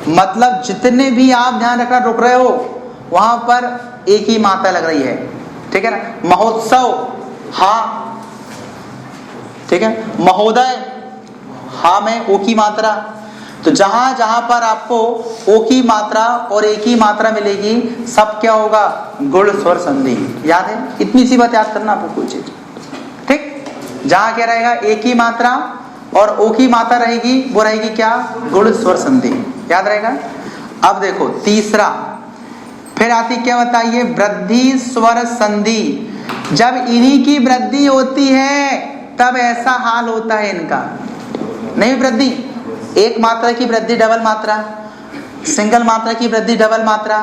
मतलब जितने भी आप ध्यान रखना रुक रहे हो वहां पर एक ही मात्रा लग रही है, ठीक है ना। महोत्सव हा, ठीक है। महोदय हा में ओ की मात्रा। तो जहां जहां पर आपको ओ की मात्रा और एक ही मात्रा मिलेगी सब क्या होगा, गुण स्वर संधि। याद है, इतनी सी बात याद करना आपको कोई चीज, ठीक। जहां क्या रहेगा, एक ही मात्रा और ओ की मात्रा रहेगी, वो रहेगी क्या, गुण स्वर संधि। याद रहेगा। अब देखो तीसरा फिर आती क्या बताइए, वृद्धि स्वर संधि। जब इन्हीं की वृद्धि होती है तब ऐसा हाल होता है इनका। नहीं वृद्धि, एक मात्रा की वृद्धि डबल मात्रा, सिंगल मात्रा की वृद्धि डबल मात्रा,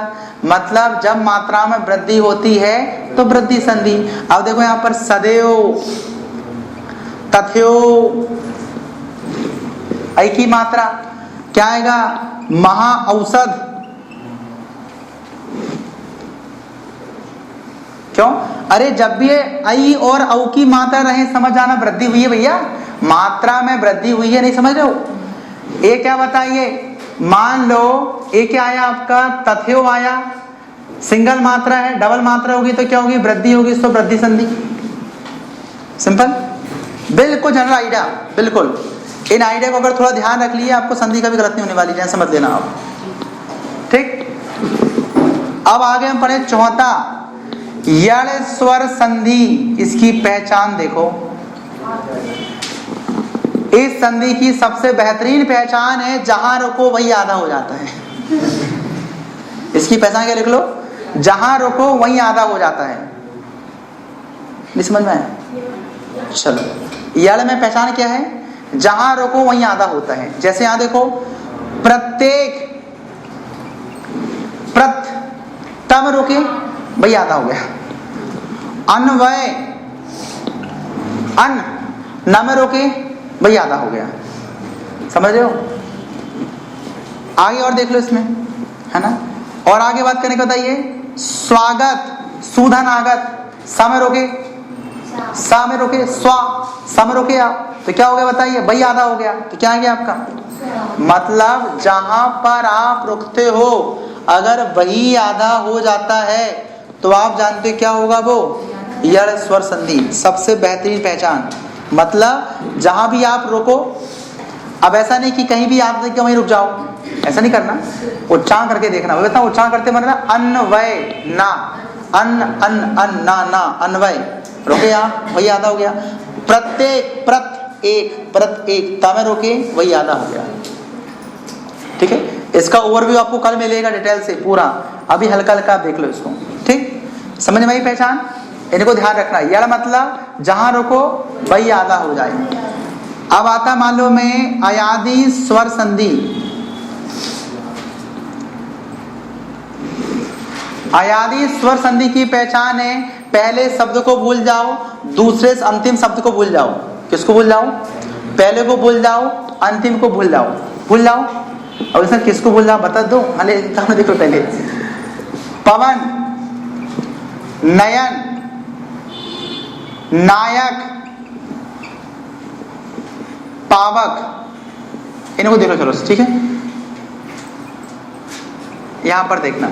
मतलब जब मात्रा में वृद्धि होती है तो वृद्धि संधि। अब देखो यहां पर सदैव, तथ्यो, एक ही मात्रा, क्या आएगा, महा औषध। क्यों, अरे जब भी आई और औ की मात्रा रहे समझ आना वृद्धि हुई है भैया, मात्रा में वृद्धि हुई है, नहीं समझ रहे हो। ये क्या बताइए, मान लो ये क्या आया आपका, तथ्यो आया, सिंगल मात्रा है, डबल मात्रा होगी तो क्या होगी, वृद्धि होगी, तो वृद्धि संधि। सिंपल, बिल्कुल जनरल आइडिया, बिल्कुल। इन आइडिया को अगर थोड़ा ध्यान रख लिए आपको संधि का भी गलत नहीं होने वाली, जैसे समझ लेना आप, ठीक। अब आगे हम पढ़े चौथा, यण स्वर संधि। इसकी पहचान देखो, इस संधि की सबसे बेहतरीन पहचान है जहां रुको वही आधा हो जाता है। इसकी पहचान क्या लिख लो, जहां रुको वही आधा हो जाता है। नहीं समझ में आया, चलो। यण में पहचान क्या है, जहां रुको वहीं आधा होता है। जैसे यहां देखो, प्रत्येक, प्रत, तम रुके भाई आधा हो गया। अन्वय, अन, न में रोके भाई आधा हो गया। समझ रहे हो। आगे और देख लो इसमें, है ना। और आगे बात करने का बताइए, स्वागत, सुधन आगत, स में रोके, सा में रोके, स्वा, सा में रोके आप, तो क्या हो गया बताइए, भाई आधा हो गया। तो क्या आ गया आपका, मतलब जहां पर आप रुकते हो अगर वही आधा हो जाता है तो आप जानते क्या होगा, वो यण स्वर संधि। सबसे बेहतरीन पहचान, मतलब जहां भी आप रुको, अब ऐसा नहीं कि कहीं भी आप देख के वहीं रुक जाओ, ऐसा नहीं करना, उच्चारण करके देखना। मैं बताऊं उच्चारण करते मतलब अन्वय, ना, अन, अन, अन, ना, ना, अन्वय, रुके आप वही आधा हो गया। प्रत्येक, प्रत एक, प्रत एक, ता में रोके वही आधा हो गया, ठीक है। इसका ओवरव्यू आपको कल मिलेगा डिटेल से पूरा, अभी हल्का हल्का देख लो इसको, ठीक। समझ में आई पहचान, इनको ध्यान रखना। यण मतलब जहां रुको वही आधा हो जाए। अब आता मालूम में अयादि स्वर संधि। अयादि स्वर संधि की पहचान है, पहले शब्द को भूल जाओ, दूसरे से अंतिम शब्द को भूल जाओ। किसको भूल जाओ, पहले को भूल जाओ, अंतिम को भूल जाओ, भूल जाओ। और इसमें किसको भूल जाओ बता दो, हाले देखो पहले, पवन, नयन, नायक, पावक, इनको देखो चलो, ठीक है। यहां पर देखना,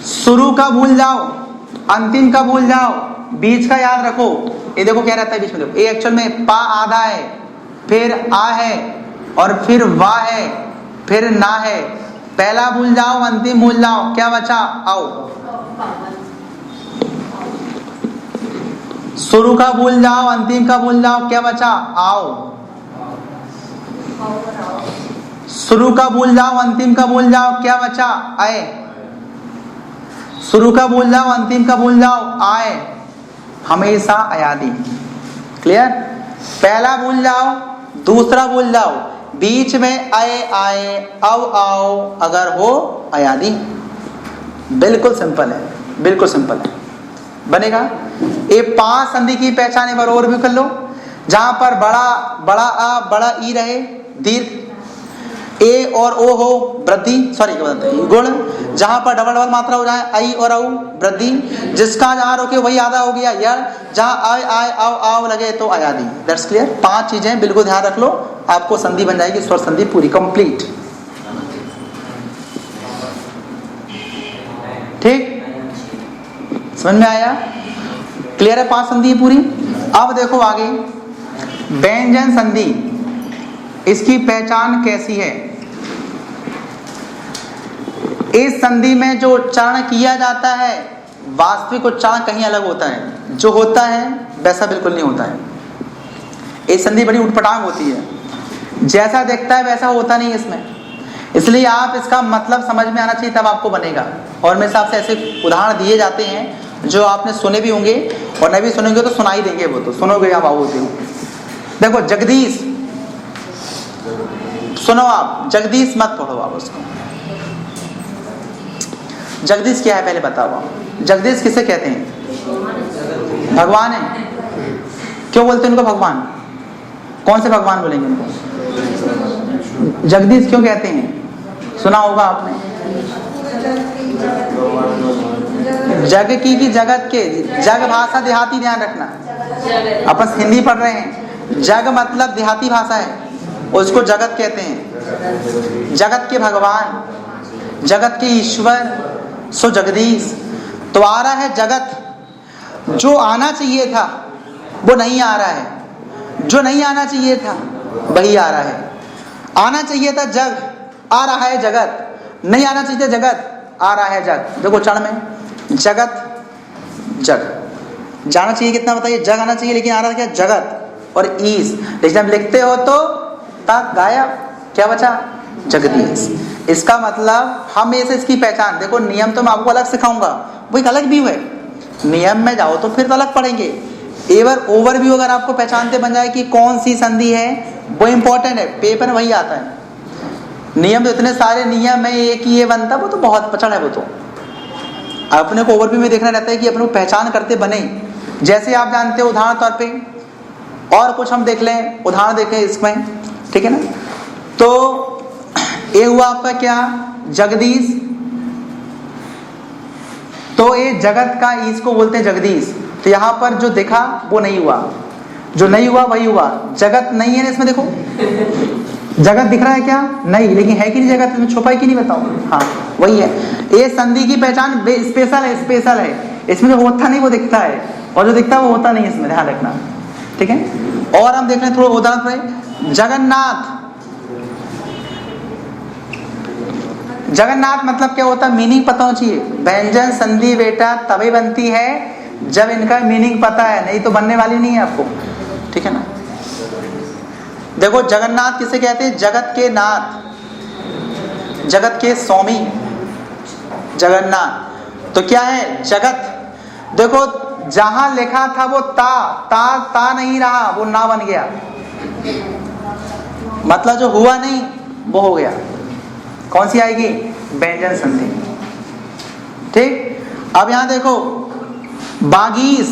शुरू का भूल जाओ, अंतिम का भूल जाओ, बीच का याद रखो। ये देखो क्या रहता है बीच में, देखो ये एक्चुअल में पा आधा है, फिर आ है, और फिर वा है, फिर ना है। पहला भूल जाओ, अंतिम भूल जाओ, क्या बचा, आओ। शुरू का भूल जाओ, अंतिम का भूल जाओ, क्या बचा, आओ। शुरू का भूल जाओ, अंतिम का भूल जाओ, क्या बचा, आए। शुरू का भूल जाओ, अंतिम का भूल जाओ, आए। हमेशा अयादि, क्लियर। पहला भूल जाओ, दूसरा भूल जाओ, बीच में आए आए, अब आओ, अगर हो अयादि। बिल्कुल सिंपल है, बिल्कुल सिंपल है, बनेगा। ये 5 संधि की पहचान एक बार और भी कर लो। जहां पर बड़ा बड़ा आ बड़ा ई रहे, दीर्घ, ए और ओ हो, वृद्धि, सॉरी क्या बताते हैं, गुण। जहां पर डबल डबल मात्रा हो जाए, आई और औ, वृद्धि। जिसका जहां रोके वही आधा हो गया, यण। जहां आए आए आओ आओ लगे तो अयादि। That's clear. 5 चीजें बिल्कुल ध्यान रख लो, आपको संधि बन जाएगी, स्वर संधि पूरी कंप्लीट। समझ में आया? क्लियर है? 5 संधि है पूरी। अब देखो आगे व्यंजन संधि, इसकी पहचान कैसी है? इस संधि में जो उच्चारण किया जाता है वास्तविक उच्चारण कहीं अलग होता है, जो होता है वैसा बिल्कुल नहीं होता है। ये संधि बड़ी उटपटांग होती है, जैसा देखता है वैसा होता नहीं इसमें, इसलिए आप इसका मतलब समझ में आना चाहिए तब आपको बनेगा। और मेरे हिसाब से ऐसे उदाहरण दिए जाते हैं जो आपने सुने भी होंगे और नहीं भी सुनेंगे तो सुनाई देंगे, वो तो सुनोगे आप आओगे। देखो जगदीश, सुनो आप, जगदीश मत पढ़ो आप उसको। जगदीश क्या है पहले बताओ आप। जगदीश किसे कहते हैं? भगवान है। क्यों बोलते हैं उनको भगवान? कौन से भगवान बोलेंगे उनको? जगदीश क्यों कहते हैं? सुना होगा आपने। जग की जगत के, जग भाषा देहाती, ध्यान रखना, अपन हिंदी पढ़ रहे हैं। जग मतलब देहाती भाषा है, उसको जगत कहते हैं। जगत के भगवान, जगत के ईश्वर, सो जगदीश। तो आ रहा है जगत, जो आना चाहिए था वो नहीं आ रहा है, जो नहीं आना चाहिए था वही आ रहा है। आना चाहिए था जग, आ रहा है जगत। नहीं आना चाहिए था जगत, आ रहा है जग। देखो चरण में जगत, जग जाना चाहिए कितना बताइए? जग आना चाहिए, लेकिन आ रहा क्या? जगत और ईस। लेकिन जब लिखते हो तो तक गायब, क्या बचा? जगदीश। इसका मतलब हम ऐसे इसकी पहचान देखो। नियम तो मैं आपको अलग सिखाऊंगा, वो एक अलग व्यू है। नियम में जाओ तो फिर तो अलग पढ़ेंगे। एवर ओवरव्यू अगर आपको पहचानते बन जाए कि कौन सी संधि है, वो इंपॉर्टेंट है। पेपर में वही आता है। नियम तो इतने सारे नियम है, एक ही ये बनता, वो तो बहुत पचड़ है। वो तो अपने को ओवरव्यू में देखना रहता है कि अपने को पहचान करते बने। जैसे आप जानते हो उदाहरण तौर पे, और कुछ हम देख लें, उदाहरण देखें इसमें, ठीक है ना। तो ये हुआ आपका क्या? जगदीश। तो ये जगत का ईस को बोलते हैं जगदीश। तो यहां पर जो देखा वो नहीं हुआ, जो नहीं हुआ वही हुआ। जगत नहीं है ना इसमें, देखो जगत दिख रहा है क्या? नहीं, लेकिन है कि नहीं जगत? इसमें छुपा है कि नहीं बताओ? हाँ वही है। ये संधि की पहचान स्पेशल है, स्पेशल है। इसमें जो होता नहीं वो दिखता है, और जो दिखता है वो होता नहीं, इसमें ध्यान रखना, ठीक है। और हम देख रहे हैं थोड़ा उदाहरण पे, जगन्नाथ। जगन्नाथ मतलब क्या होता है? मीनिंग पता होना चाहिए। व्यंजन संधि बेटा तभी बनती है जब इनका मीनिंग पता है, नहीं तो बनने वाली नहीं है आपको, ठीक है ना। देखो जगन्नाथ किसे कहते हैं? जगत के नाथ, जगत के स्वामी जगन्नाथ। तो क्या है? जगत। देखो जहां लिखा था वो ता नहीं रहा, वो ना बन गया। मतलब जो हुआ नहीं वो हो गया। कौन सी आएगी? व्यंजन संधि, ठीक। अब यहां देखो बागीस।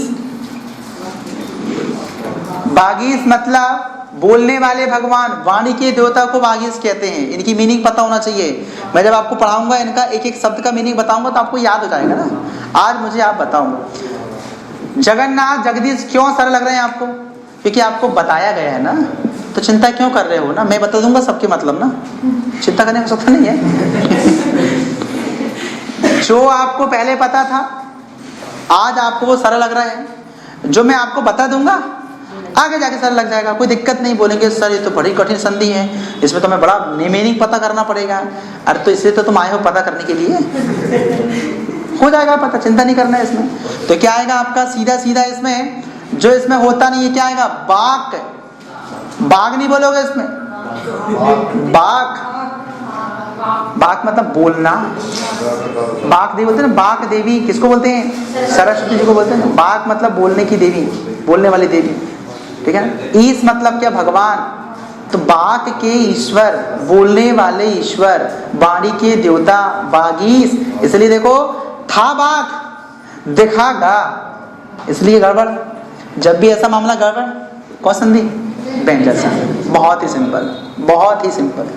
बागीस मतलब बोलने वाले भगवान, वाणी के देवता को बागीस कहते हैं। इनकी मीनिंग पता होना चाहिए। मैं जब आपको पढ़ाऊंगा इनका एक एक शब्द का मीनिंग बताऊंगा तो आपको याद हो जाएगा ना। आज मुझे आप बताओ जगन्नाथ जगदीश क्यों सरल लग रहे हैं आपको? क्योंकि आपको बताया गया है ना, तो चिंता क्यों कर रहे हो ना। मैं बता दूंगा सबके मतलब ना, चिंता करने का नहीं है। जो आपको पहले पता था आज आपको वो सरल लग रहा है, जो मैं आपको बता दूंगा आगे जाके सरल लग जाएगा। कोई दिक्कत नहीं, बोलेंगे सर ये तो बड़ी कठिन संधि है, इसमें तो हमें बड़ा मीनिंग पता करना पड़ेगा। अरे तो इसलिए तो तुम आए हो पता करने के लिए, हो जाएगा पता, चिंता नहीं करना है इसमें। तो क्या आएगा आपका? सीधा सीधा इसमें जो इसमें होता नहीं है क्या आएगा? बाक। बाग नहीं बोलोगे इसमें, बाक। बाक मतलब बोलना। बाक देवी बोलते हैं ना, बाक देवी किसको बोलते हैं? सरस्वती जी को बोलते हैं। बाक मतलब बोलने की देवी, बोलने वाली देवी, ठीक है ना। ईस मतलब क्या? भगवान। तो बाक के ईश्वर, बोलने वाले ईश्वर, वाणी के देवता, बागीस। इसलिए देखो था बाक, दिखा गा, इसलिए गड़बड़। जब भी ऐसा मामला गड़बड़, कौन संधि? व्यंजन संधि। बहुत ही सिंपल, बहुत ही सिंपल,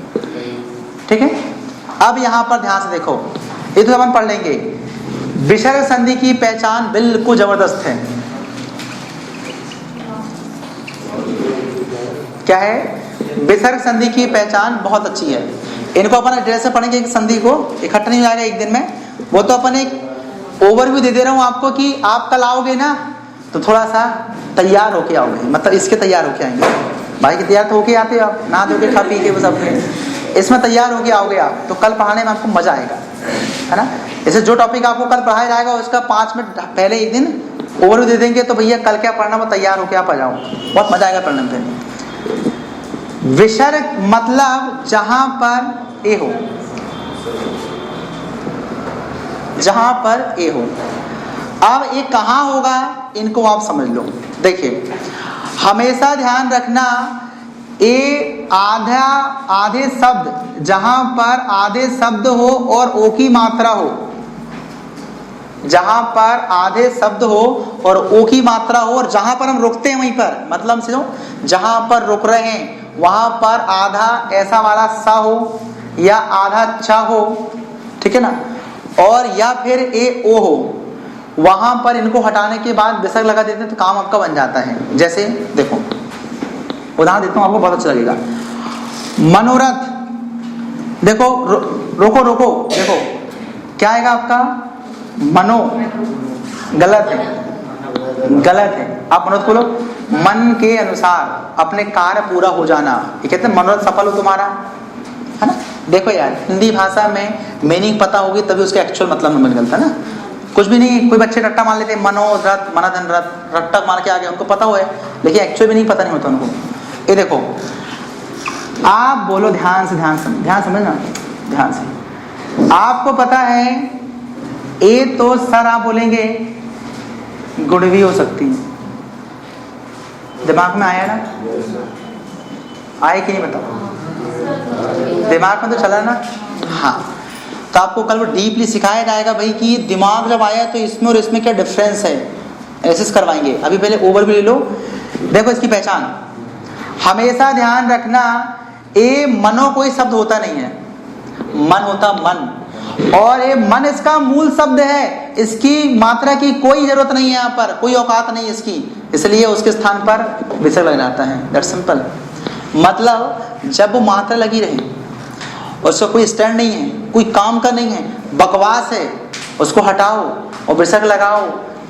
ठीक है। अब यहां पर ध्यान से देखो, ये तो अपन पढ़ लेंगे। विसर्ग संधि की पहचान बिल्कुल जबरदस्त है। क्या है? विसर्ग संधि की पहचान बहुत अच्छी है। इनको अपन एड्रेस से पढ़ेंगे, एक संधि को इकट्ठा नहीं हो जाएगा एक दिन में। वो तो अपन एक ओवरव्यू दे रहा हूं आपको कि आप कल आओगे ना तो थोड़ा सा तैयार होके आओगे, मतलब इसके तैयार होके आएंगे। भाई के तैयार तो होके आते हो आप, नहा धो के खा पी के बस अपने, इसमें तैयार होके आओगे आप तो कल पढ़ाने में आपको मजा आएगा, है ना। जैसे जो टॉपिक आपको कल पढ़ाया जाएगा उसका 5 मिनट पहले एक दिन ओवरव्यू दे देंगे, तो भैया कल क्या पढ़ना वो तैयार होके आप आ जाओ, बहुत मजा आएगा पढ़ने में। विसर्ग मतलब जहां पर ए हो, जहां पर ए हो। अब ये कहां होगा इनको आप समझ लो। देखिए हमेशा ध्यान रखना, ए आधे शब्द जहां पर आधे शब्द हो और ओ की मात्रा हो, जहां पर आधे शब्द हो और ओ की मात्रा हो, और जहां पर हम रुकते हैं वहीं पर, मतलब समझो जहां पर रुक रहे हैं वहां पर आधा ऐसा वाला सा हो या आधा चा हो, ठीक है ना, और या फिर ए ओ हो, वहां पर इनको हटाने के बाद विसर्ग लगा देते हैं तो काम आपका बन जाता है। जैसे देखो उदाहरण देता हूं आपको, बहुत अच्छा लगेगा। मनोरथ, देखो रोको रोको, देखो क्या आएगा आपका, मनो, गलत है, गलत है। आप मनोरथ बोलो, मन के अनुसार अपने कार्य पूरा हो जाना, ये कहते हैं मनोरथ सफल हो तुम्हारा, है ना। देखो यार हिंदी भाषा में मीनिंग पता होगी तभी उसका एक्चुअल मतलब हमें निकलता है ना। कुछ भी नहीं, कोई बच्चे रट्टा मान लेते हैं, मनोरथ मनोधन रथ, रट्टा मान के आ गए, उनको पता हुआ है, लेकिन एक्चुअल भी नहीं पता नहीं होता उनको। ये देखो आप बोलो ध्यान से, ध्यान समझना, ध्यान से। आपको पता है ए तो सर आप बोलेंगे गुड़ भी हो सकती है, दिमाग में आया ना, आए कि नहीं बताओ, दिमाग में तो चला ना। हाँ तो आपको कल वो डीपली सिखाया जाएगा भाई कि दिमाग जब आया तो इसमें और इसमें क्या डिफरेंस है, एनालिसिस करवाएंगे। अभी पहले ओवरव्यू ले लो। देखो इसकी पहचान, हमेशा ध्यान रखना, ए मनो कोई शब्द होता नहीं है, मन होता मन, और ये मन इसका मूल शब्द है, इसकी मात्रा की कोई जरूरत नहीं है, यहाँ पर कोई औकात नहीं इसकी, इसलिए उसके स्थान पर विसर्ग लग जाता है। That's simple. मतलब जब वो मात्रा लगी रहे, उसका कोई स्टैंड नहीं है, कोई काम का नहीं है, बकवास है, उसको हटाओ और विसर्ग लगाओ,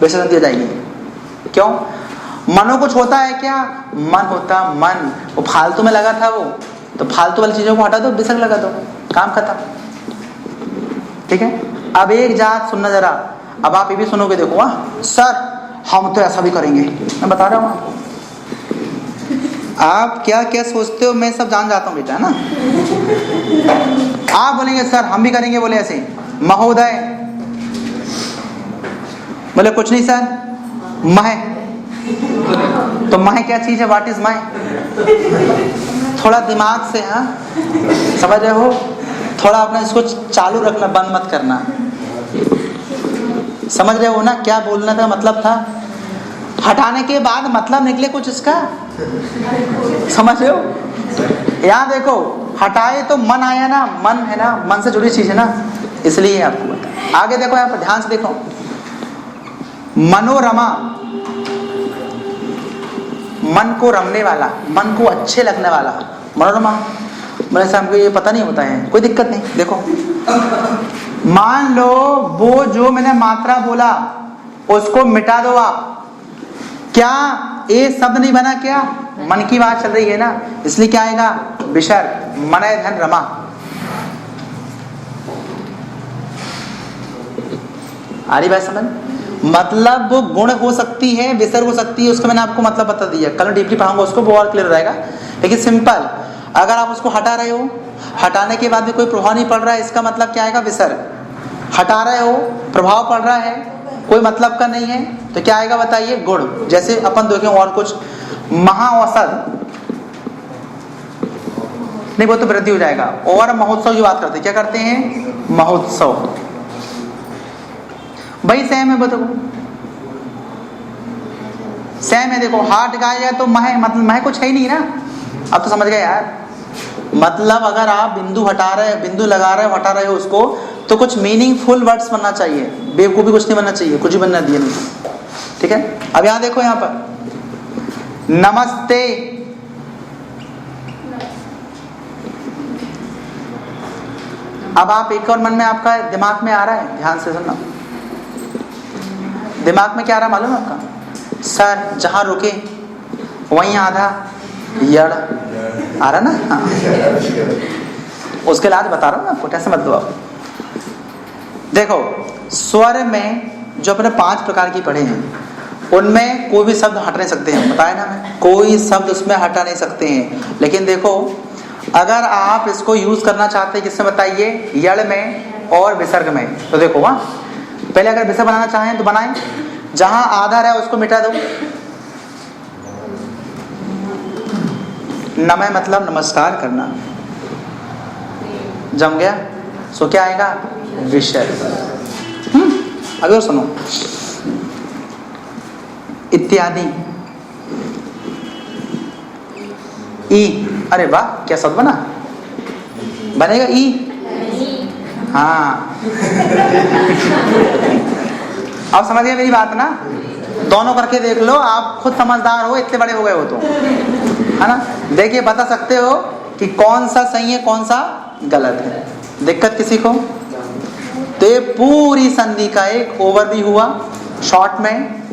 विसर्ग दिया जाएगी। क्यों? मनो कुछ होता है क्या, मन होता मन, वो फालतू में लगा था, वो तो फालतू वाली चीजों को हटा दो, विसर्ग लगा दो, काम खत्म। ठीक है। अब एक जात सुनना जरा, अब आप ये भी सुनोगे, देखो हाँ सर हम तो ऐसा भी करेंगे, मैं बता रहा हूँ आपको, आप क्या क्या सोचते हो मैं सब जान जाता हूँ बेटा, ना। आप बोलेंगे सर हम भी करेंगे, बोले ऐसे, महोदय बोले कुछ नहीं सर, मह, तो मह क्या चीज है, व्हाट इज मह, थोड़ा दिमाग से, हाँ समझ रहे हो, थोड़ा अपना इसको चालू रखना, बंद मत करना, समझ रहे हो ना क्या बोलने का मतलब था। हटाने के बाद मतलब निकले कुछ इसका, समझ रहे हो। यहाँ देखो हटाए तो मन आया ना, मन है ना, मन से जुड़ी चीज है ना, इसलिए आपको बता। आगे देखो यहाँ पर ध्यान से देखो, मनोरमा, मन को रमने वाला, मन को अच्छे लगने वाला, मनोरमा। मेरे से हमको ये पता नहीं होता है, कोई दिक्कत नहीं। देखो मान लो वो जो मैंने मात्रा बोला उसको मिटा दो आप, क्या ए शब्द नहीं बना, क्या मन की बात चल रही है ना, इसलिए क्या आएगा, विसर्ग, मनय धन रमा। आ रही बात समझ। मतलब वो गुण हो सकती है, विसर्ग हो सकती है, उसको मैंने आपको मतलब बता दिया, कल डीपली पढ़ाऊंगा उसको, वो और क्लियर हो जाएगा। लेकिन सिंपल, अगर आप उसको हटा रहे हो, हटाने के बाद भी कोई प्रभाव नहीं पड़ रहा है, इसका मतलब क्या आएगा, विसर्ग। हटा रहे हो, प्रभाव पड़ रहा है, कोई मतलब का नहीं है, तो क्या आएगा बताइए, गुण। जैसे अपन देखें और कुछ, महाऔषध नहीं, वो तो वृद्धि हो जाएगा। और महोत्सव की बात करते हैं, क्या करते हैं, महोत्सव, भाई सेम है, बताओ सेम है। देखो हाथ गाय है तो मह, मतलब मह कुछ है ही नहीं ना, अब तो समझ गए यार। मतलब अगर आप बिंदु हटा रहे, बिंदु लगा रहे हो, हटा रहे हो उसको, तो कुछ मीनिंगफुल वर्ड्स बनना चाहिए, बेवकूफी कुछ नहीं बनना चाहिए, कुछ ही बनना दिया नहीं। ठीक है। अब यहाँ देखो, यहाँ पर नमस्ते, अब आप एक और मन में आपका दिमाग में आ रहा है, ध्यान से सुनना, दिमाग में क्या आ रहा मालूम है आपका? सर जहाँ रुके वहीं आधा यड़ आ रहा ना। हाँ। उसके लाज बता रहा हूँ आपको, कैसे मत दो आप। देखो स्वर में जो अपने 5 प्रकार की पढ़े हैं उनमें कोई भी शब्द हट नहीं सकते हैं, बताया ना मैं, कोई शब्द उसमें हटा नहीं सकते हैं। लेकिन देखो अगर आप इसको यूज करना चाहते हैं किसमें बताइए, यड़ में और विसर्ग में, तो देखो वहाँ पहले अगर विसर्ग बनाना चाहें तो बनाएं, जहां आधा रहा उसको मिटा दो। नमः मतलब नमस्कार करना, जम गया। सो क्या आएगा? विषय। अभी और सुनो, इत्यादि, ई, अरे वाह क्या शब्द बना, बनेगा ई। हाँ अब समझ गए मेरी बात ना? दोनों करके देख लो, आप खुद समझदार हो, इतने बड़े हो गए हो तो, है ना। देखिए बता सकते हो कि कौन सा सही है कौन सा गलत है। दिक्कत किसी को? तो ये पूरी संधि का एक ओवरव्यू हुआ शॉर्ट में।